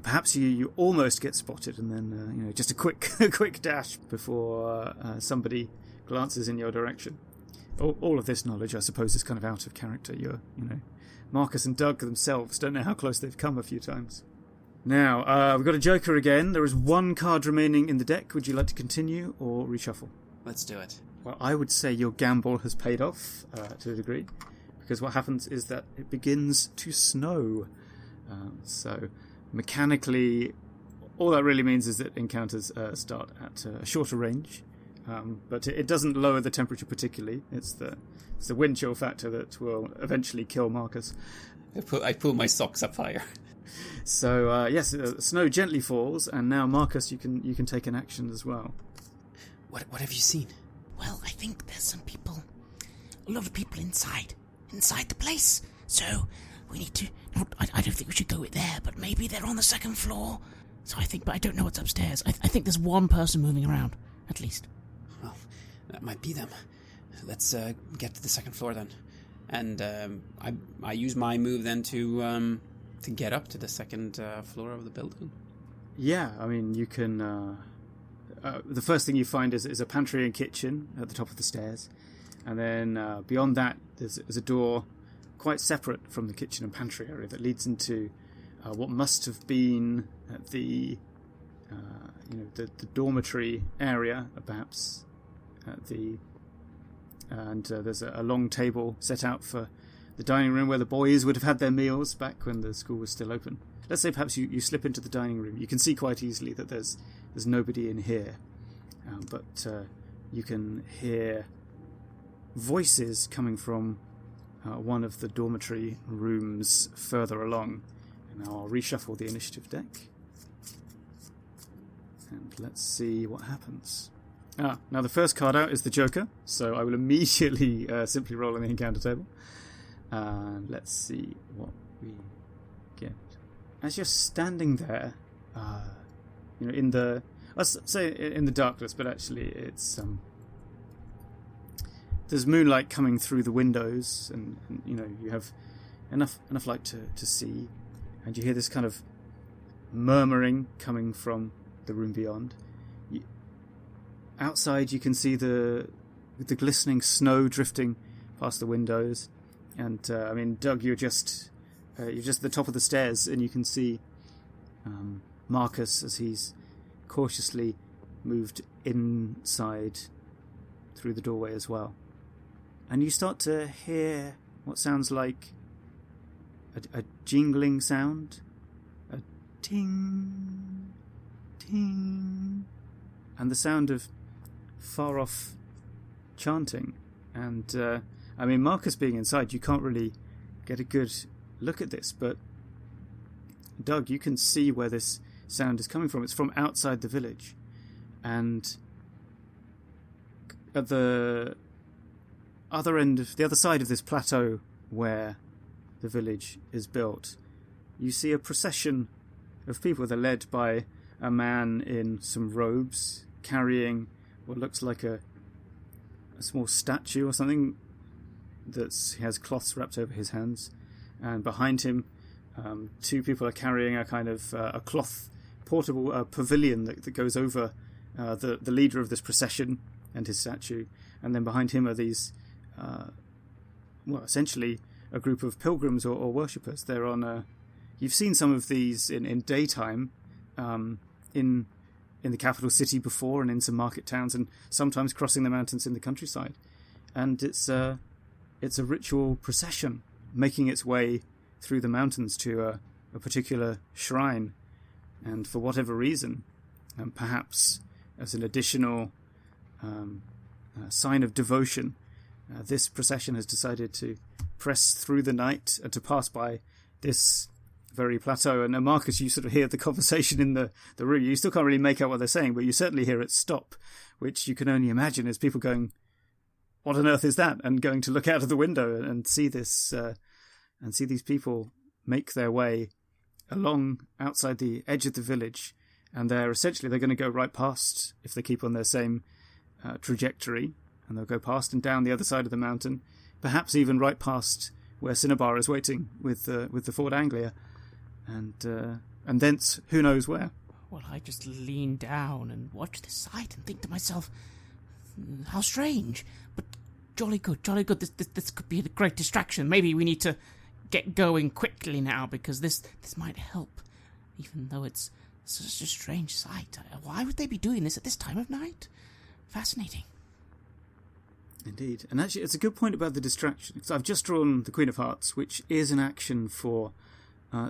perhaps you almost get spotted, and then just a quick dash before somebody glances in your direction. All of this knowledge, I suppose, is kind of out of character. Markus and Doug themselves don't know how close they've come a few times. Now, we've got a Joker again. There is one card remaining in the deck. Would you like to continue or reshuffle? Let's do it. Well, I would say your gamble has paid off to a degree, because what happens is that it begins to snow. So, mechanically, all that really means is that encounters start at a shorter range. But it doesn't lower the temperature particularly. It's the wind chill factor that will eventually kill Markus. I pull my socks up higher. So yes, snow gently falls, and now Markus, you can take an action as well. What have you seen? Well, I think there's a lot of people inside the place. So we need to. I don't think we should go there, but maybe they're on the second floor. So but I don't know what's upstairs. I think there's one person moving around, at least. Well, that might be them. Let's get to the second floor then. And I use my move then to get up to the second floor of the building. Yeah, I mean, you can... the first thing you find is a pantry and kitchen at the top of the stairs. And then beyond that, there's a door quite separate from the kitchen and pantry area that leads into what must have been the dormitory area, perhaps. There's a long table set out for the dining room where the boys would have had their meals back when the school was still open. Let's say perhaps you slip into the dining room. You can see quite easily that there's nobody in here, but you can hear voices coming from one of the dormitory rooms further along. And now I'll reshuffle the initiative deck, and let's see what happens. Now the first card out is the Joker, so I will immediately simply roll on the encounter table. Let's see what we get. As you're standing there, in the... Let's say in the darkness, but actually it's... there's moonlight coming through the windows, and you have enough light to see, and you hear this kind of murmuring coming from the room beyond. Outside, you can see the glistening snow drifting past the windows, and Doug, you're just at the top of the stairs, and you can see Markus as he's cautiously moved inside through the doorway as well, and you start to hear what sounds like a jingling sound, a ting, ting, and the sound of far off chanting. And Markus being inside, you can't really get a good look at this, but Doug, you can see where this sound is coming from. It's from outside the village, and at the other side of this plateau where the village is built, you see a procession of people. They're led by a man in some robes carrying what looks like a small statue or something he has cloths wrapped over his hands, and behind him 2 people are carrying a kind of a cloth portable pavilion that goes over the leader of this procession and his statue, and then behind him are these essentially a group of pilgrims or worshippers. They're on you've seen some of these in daytime in the capital city before, and in some market towns, and sometimes crossing the mountains in the countryside. And it's a ritual procession making its way through the mountains to a particular shrine. And for whatever reason, perhaps as an additional sign of devotion, this procession has decided to press through the night and to pass by this very plateau. And Markus, you sort of hear the conversation in the room. You still can't really make out what they're saying, but you certainly hear it stop, which you can only imagine is people going, "What on earth is that?" and going to look out of the window and see this and see these people make their way along outside the edge of the village. And they're going to go right past, if they keep on their same trajectory, and they'll go past and down the other side of the mountain, perhaps even right past where Cinnabar is waiting with the Ford Anglia, and thence who knows where. Well, I just lean down and watch this sight and think to myself, how strange, but jolly good. This could be a great distraction. Maybe we need to get going quickly now, because this might help, even though it's such a strange sight. Why would they be doing this at this time of night? Fascinating. Indeed. And actually, it's a good point about the distraction, because I've just drawn the Queen of Hearts, which is an action for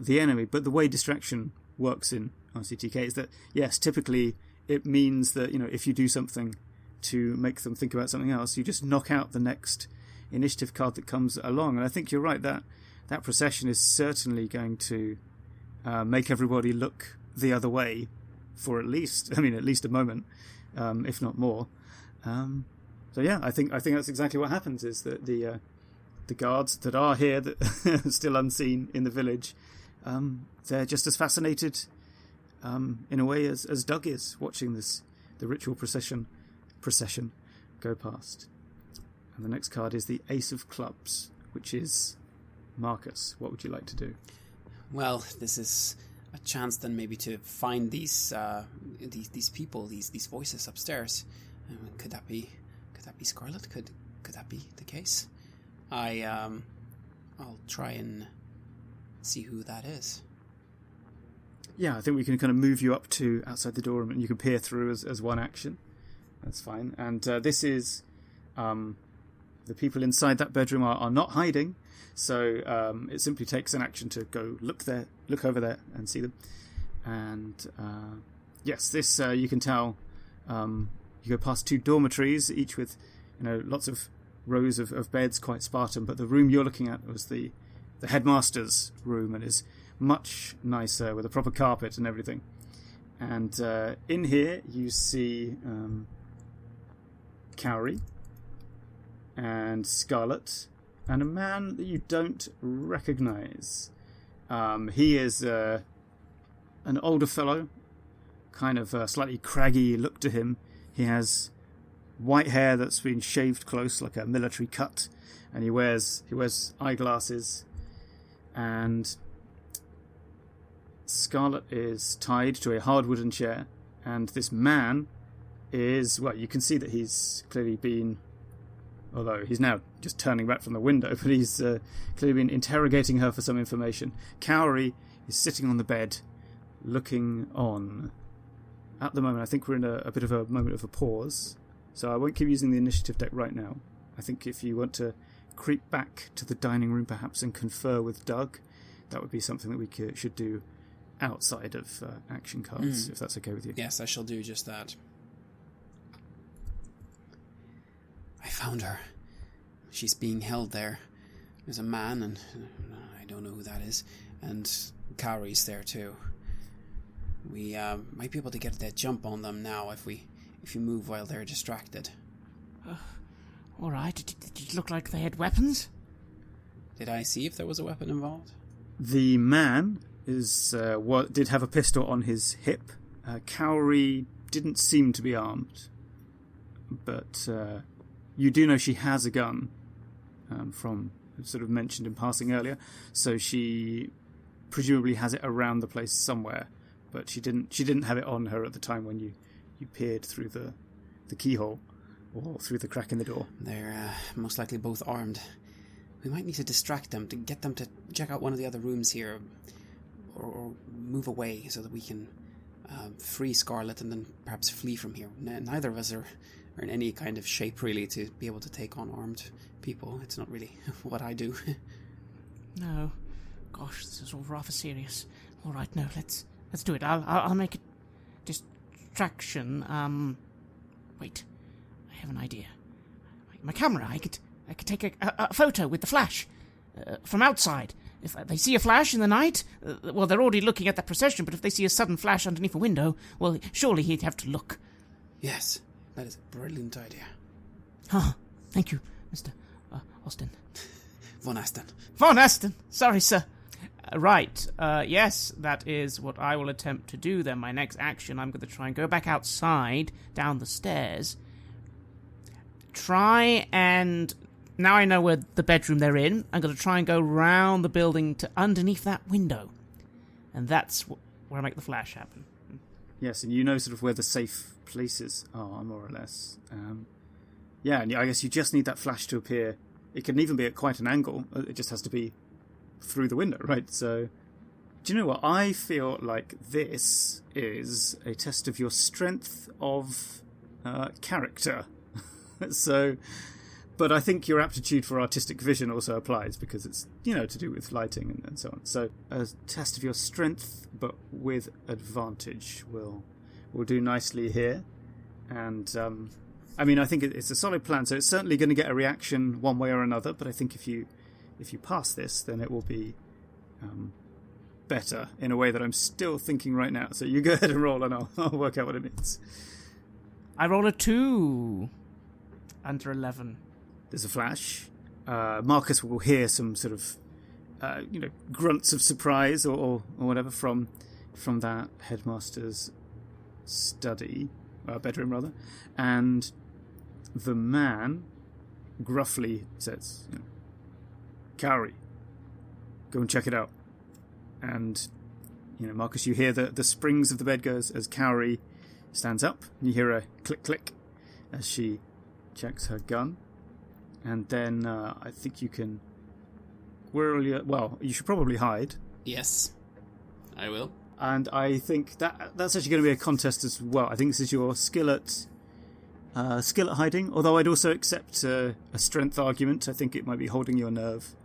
the enemy, but the way distraction works in RCTK is that, yes, typically it means that, if you do something to make them think about something else, you just knock out the next initiative card that comes along. And I think you're right, that procession is certainly going to make everybody look the other way for at least a moment, if not more. So yeah, I think that's exactly what happens, is that the guards that are here, that are still unseen in the village, they're just as fascinated in a way as Doug is, watching the ritual procession go past. And the next card is the Ace of Clubs, which is Markus. What would you like to do? Well, this is a chance then maybe to find these people, these voices upstairs. Could that be Scarlet? Could that be the case? I'll try and see who that is. Yeah, I think we can kind of move you up to outside the door, and you can peer through as one action. That's fine. And this is the people inside that bedroom are not hiding, so it simply takes an action to go look over there and see them. And yes, this you can tell. You go past 2 dormitories, each with lots of rows of beds, quite Spartan. But the room you're looking at was the headmaster's room, and is much nicer with a proper carpet and everything. And in here you see Cowrie and Scarlet and a man that you don't recognise. He is an older fellow, kind of slightly craggy look to him. He has white hair that's been shaved close, like a military cut, and he wears eyeglasses. And Scarlet is tied to a hard wooden chair, and this man is, well, you can see that he's clearly been, although he's now just turning back from the window, but he's clearly been interrogating her for some information. Cowrie is sitting on the bed, looking on. At the moment, I think we're in a bit of a moment of a pause, so I won't keep using the initiative deck right now. I think if you want to creep back to the dining room, perhaps, and confer with Doug, that would be something that we should do outside of action cards, if that's okay with you. Yes, I shall do just that. I found her. She's being held there. There's a man, and I don't know who that is, and Cowrie's there too. We might be able to get that jump on them now if we move while they're distracted. All right. Did it look like they had weapons? Did I see if there was a weapon involved? The man did have a pistol on his hip. Cowrie didn't seem to be armed, but you do know she has a gun from sort of mentioned in passing earlier, so she presumably has it around the place somewhere, but she didn't have it on her at the time when you peered through the keyhole or through the crack in the door. They're most likely both armed. We might need to distract them to get them to check out one of the other rooms here, or move away so that we can free Scarlet and then perhaps flee from here. Neither of us are in any kind of shape really to be able to take on armed people. It's not really what I do. No. Gosh, this is all rather serious. All right, no, let's do it. I'll make a distraction. Wait, I have an idea. My camera. I could take a photo with the flash from outside. If they see a flash in the night, well, they're already looking at the procession. But if they see a sudden flash underneath a window, well, surely he'd have to look. Yes, that is a brilliant idea. Thank you, Mr. Austin. Von Aston. Von Aston! Sorry, sir. Right, yes, that is what I will attempt to do then. My next action, I'm going to try and go back outside, down the stairs. Try and... Now I know where the bedroom they're in, I'm going to try and go round the building to underneath that window. And that's where I make the flash happen. Yes, and you know sort of where the safe places are, more or less. Yeah, and I guess you just need that flash to appear. It can even be at quite an angle. It just has to be through the window, right? So, do you know what? I feel like this is a test of your strength of character. So, but I think your aptitude for artistic vision also applies because it's, to do with lighting and so on. So, a test of your strength, but with advantage will do nicely here. And, I think it's a solid plan. So it's certainly going to get a reaction one way or another. But I think if you pass this, then it will be better in a way that I'm still thinking right now. So you go ahead and roll, and I'll work out what it means. I roll a 2 under 11. There's a flash. Markus will hear some sort of, grunts of surprise or whatever from that headmaster's study, bedroom rather, and the man gruffly says, Cowrie, go and check it out. And, Markus, you hear the springs of the bed go as Cowrie stands up, and you hear a click click as she checks her gun. And then I think you can you should probably hide. Yes, I will. And I think that's actually going to be a contest as well. I think this is your skill at hiding, although I'd also accept a strength argument. I think it might be holding your nerve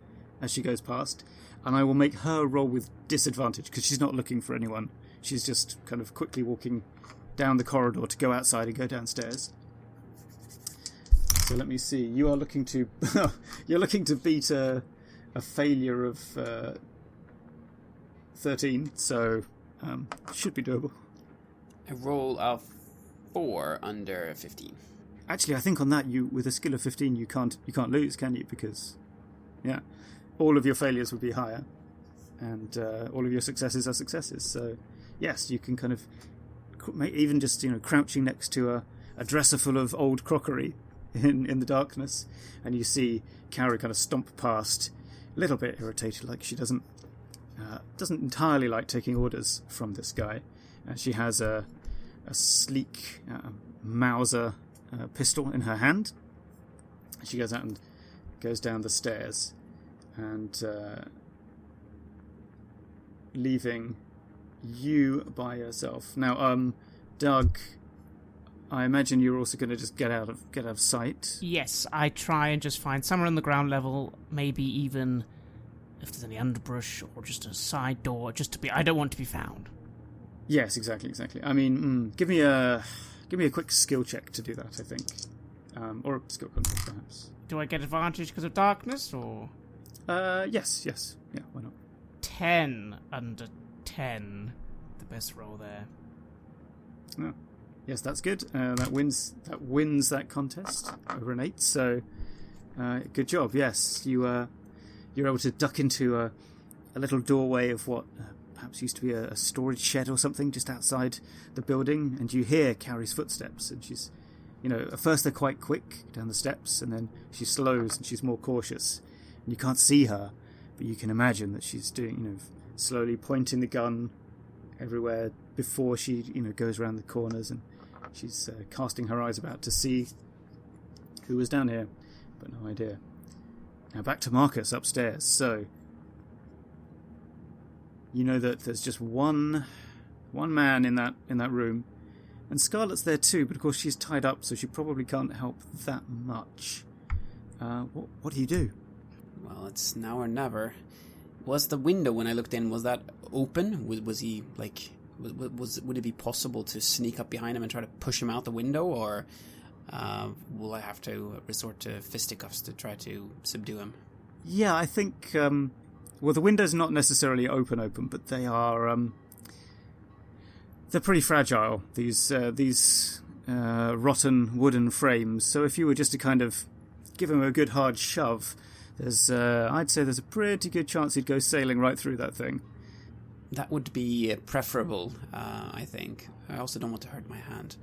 as she goes past. And I will make her roll with disadvantage because she's not looking for anyone. She's just kind of quickly walking down the corridor to go outside and go downstairs. So let me see. You are looking to beat a failure of 13, so should be doable. A roll of 4 under 15. Actually, I think on that, with a skill of 15, you can't lose, can you? Because, all of your failures would be higher, and all of your successes are successes. So, yes, you can kind of even just crouching next to a dresser full of old crockery in the darkness, and you see Cowrie kind of stomp past, a little bit irritated, like she doesn't entirely like taking orders from this guy. She has a sleek Mauser pistol in her hand. She goes out and goes down the stairs, and leaving you by yourself. Now, Doug, I imagine you're also going to just get out of sight. Yes, I try and just find somewhere on the ground level, maybe even if there's any underbrush or just a side door, just to be. I don't want to be found. Yes, exactly. I mean, give me a quick skill check to do that. I think, or a skill contest perhaps. Do I get advantage because of darkness, or? Yes. Yeah, why not? 10 under 10. The best roll there. Oh. Yes, that's good. That wins that contest over an 8. So, good job. Yes, you're able to duck into a little doorway of what perhaps used to be a storage shed or something just outside the building, and you hear Cowrie's footsteps, and she's at first they're quite quick down the steps, and then she slows and she's more cautious. And you can't see her, but you can imagine that she's doing, slowly pointing the gun everywhere before she, goes around the corners, and she's casting her eyes about to see who was down here, but no idea. Now back to Markus upstairs. So, you know that there's just one man in that room, and Scarlet's there too, but of course she's tied up, so she probably can't help that much. What do you do? Well, it's now or never. Was the window, when I looked in, was that open? Was he, would it be possible to sneak up behind him and try to push him out the window, or will I have to resort to fisticuffs to try to subdue him? Yeah, I think, the window's not necessarily open, but they are, they're pretty fragile, these rotten wooden frames, so if you were just to kind of give him a good hard shove, I'd say there's a pretty good chance he'd go sailing right through that thing. That would be preferable, I think. I also don't want to hurt my hand.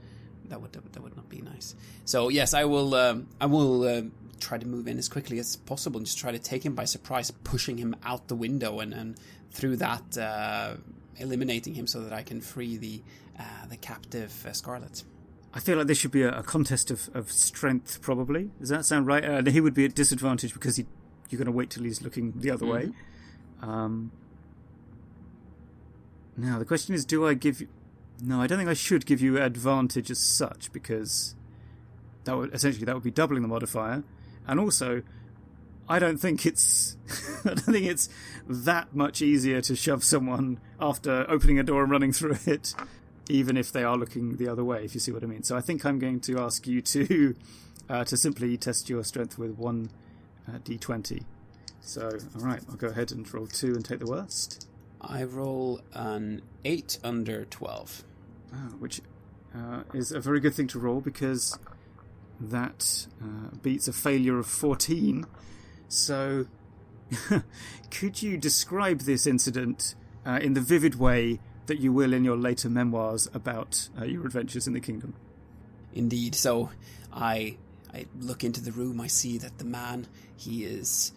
That would not be nice. So yes, I will try to move in as quickly as possible and just try to take him by surprise, pushing him out the window and through that eliminating him so that I can free the captive Scarlet. I feel like this should be a contest of strength, probably. Does that sound right? And he would be at disadvantage because you're going to wait till he's looking the other way. Now, the question is, do I give you... No, I don't think I should give you advantage as such, because that would be doubling the modifier. And also, I don't think it's that much easier to shove someone after opening a door and running through it, even if they are looking the other way, if you see what I mean. So I think I'm going to ask you to simply test your strength with one d20. So, all right, I'll go ahead and roll 2 and take the worst. I roll an 8 under 12. Which is a very good thing to roll, because that beats a failure of 14. So, could you describe this incident in the vivid way that you will in your later memoirs about your adventures in the kingdom? Indeed. So, I look into the room. I see that the man, he's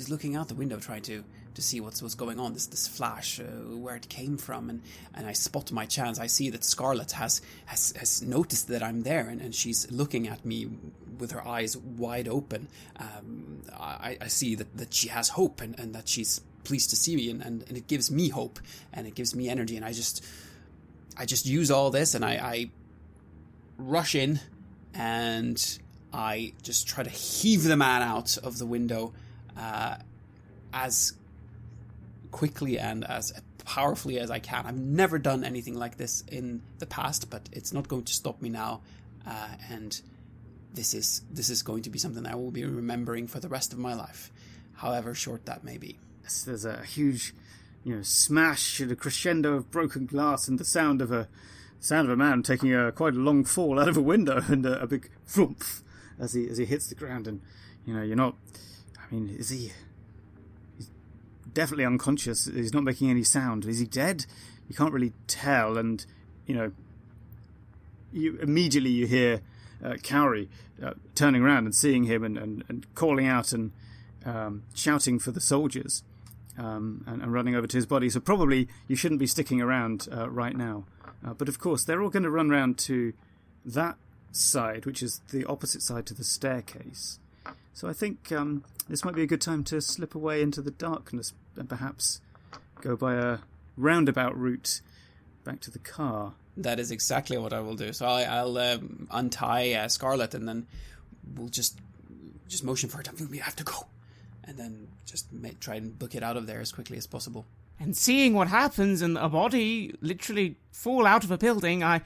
looking out the window, trying to see what's going on, this flash, where it came from, and I spot my chance. I see that Scarlet has noticed that I'm there, and she's looking at me with her eyes wide open. I see that she has hope, and that she's pleased to see me, and it gives me hope, and it gives me energy, and I just use all this, and I rush in, and I just try to heave the man out of the window as quickly and as powerfully as I can. I've never done anything like this in the past, but it's not going to stop me now, and this is going to be something that I will be remembering for the rest of my life, however short that may be. There's a huge, smash and a crescendo of broken glass, and the sound of a man taking quite a long fall out of a window, and a big thump as he hits the ground. And you're not. I mean, is he? He's definitely unconscious. He's not making any sound. Is he dead? You can't really tell. And you immediately hear Cowrie turning around and seeing him and calling out and shouting for the soldiers. And running over to his body. So probably you shouldn't be sticking around right now. But of course, they're all going to run round to that side, which is the opposite side to the staircase. So I think this might be a good time to slip away into the darkness and perhaps go by a roundabout route back to the car. That is exactly what I will do. So I'll untie Scarlet, and then we'll just motion for her to, we have to go. And then just try and book it out of there as quickly as possible. And seeing what happens and a body literally fall out of a building, I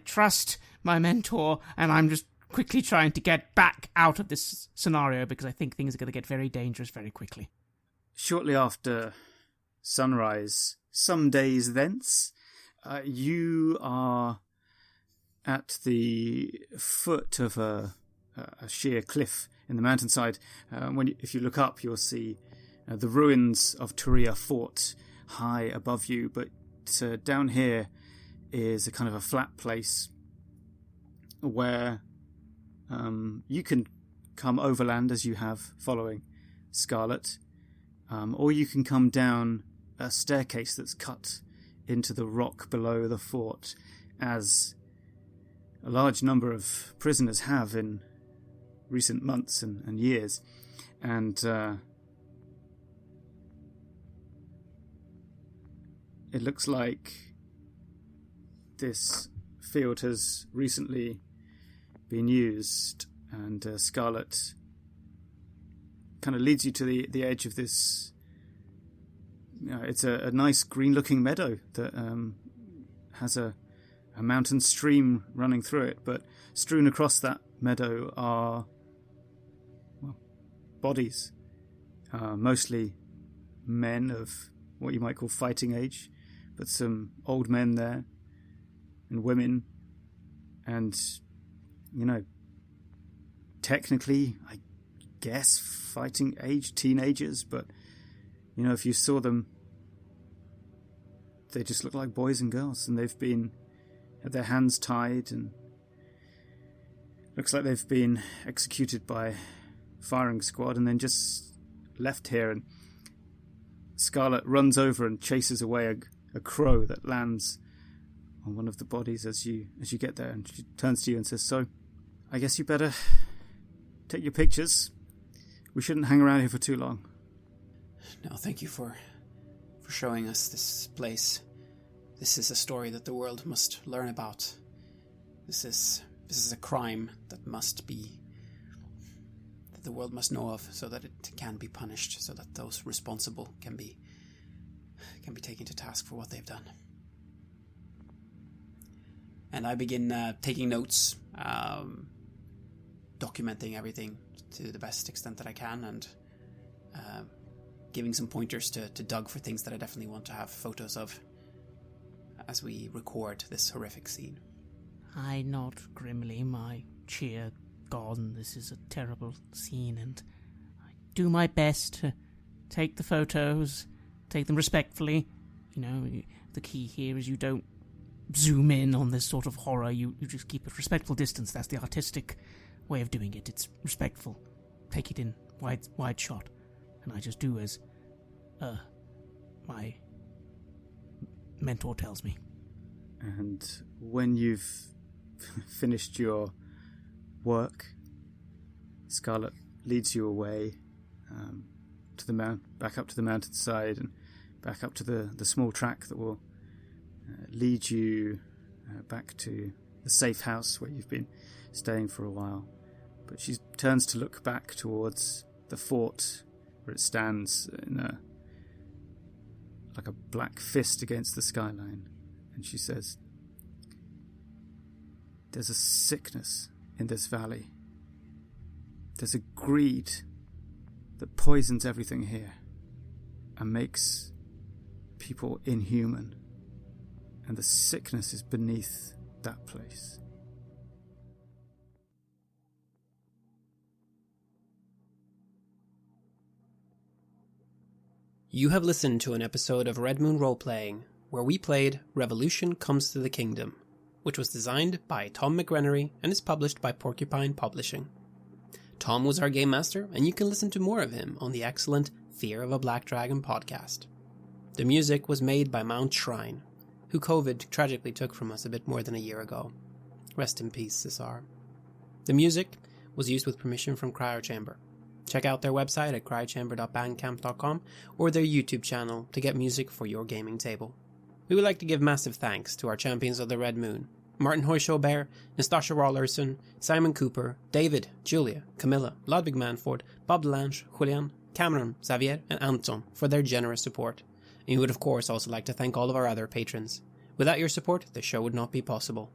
trust my mentor, and I'm just quickly trying to get back out of this scenario, because I think things are going to get very dangerous very quickly. Shortly after sunrise, some days thence, you are at the foot of a sheer cliff in the mountainside. If you look up, you'll see the ruins of Turia Fort high above you, but down here is a kind of a flat place where you can come overland as you have following Scarlet, or you can come down a staircase that's cut into the rock below the fort, as a large number of prisoners have in recent months and years. And it looks like this field has recently been used, and Scarlet kind of leads you to the edge of this. It's a nice green-looking meadow that has a mountain stream running through it, but strewn across that meadow are bodies, mostly men of what you might call fighting age, but some old men there, and women, and, technically, I guess, fighting age teenagers, but, if you saw them, they just look like boys and girls, and they've had their hands tied, and looks like they've been executed by firing squad and then just left here. And Scarlet runs over and chases away a crow that lands on one of the bodies as you get there, and she turns to you and says, "So, I guess you better take your pictures. We shouldn't hang around here for too long." No, thank you for showing us this place. This is a story that the world must learn about. This is a crime that the world must know of, so that it can be punished, so that those responsible can be taken to task for what they've done. And I begin taking notes, documenting everything to the best extent that I can, and giving some pointers to Doug for things that I definitely want to have photos of as we record this horrific scene. I nod grimly, my cheer gone. This is a terrible scene, and I do my best to take the photos, take them respectfully. The key here is you don't zoom in on this sort of horror. You just keep a respectful distance. That's the artistic way of doing it. It's respectful. Take it in wide shot. And I just do as my mentor tells me. And when you've finished your work, Scarlet leads you away to the back up to the mountainside, and back up to the small track that will lead you back to the safe house where you've been staying for a while. But she turns to look back towards the fort, where it stands like a black fist against the skyline, and she says, "There's a sickness in this valley. There's a greed that poisons everything here and makes people inhuman, and the sickness is beneath that place." You have listened to an episode of Red Moon Roleplaying, where we played Revolution Comes to the Kingdom, which was designed by Tom McGrenery and is published by Porcupine Publishing. Tom was our game master, and you can listen to more of him on the excellent Fear of a Black Dragon podcast. The music was made by Mount Shrine, who COVID tragically took from us a bit more than a year ago. Rest in peace, Cesar. The music was used with permission from Cryochamber. Check out their website at cryochamber.bandcamp.com or their YouTube channel to get music for your gaming table. We would like to give massive thanks to our champions of the Red Moon: Martin Heuschober, Nastasia Raulerson, Simon Cooper, David, Julia, Camilla, Ludwig Manford, Bob Lange, Julián, Cameron, Xabier, and Antxon for their generous support. And we would of course also like to thank all of our other patrons. Without your support, the show would not be possible.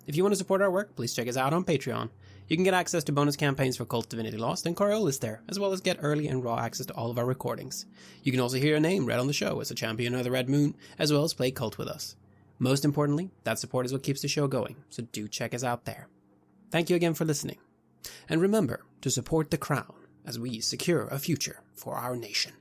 If you want to support our work, please check us out on Patreon. You can get access to bonus campaigns for Cult Divinity Lost and Coriolis there, as well as get early and raw access to all of our recordings. You can also hear your name read on the show as a champion of the Red Moon, as well as play Cult with us. Most importantly, that support is what keeps the show going, so do check us out there. Thank you again for listening. And remember to support the Crown as we secure a future for our nation.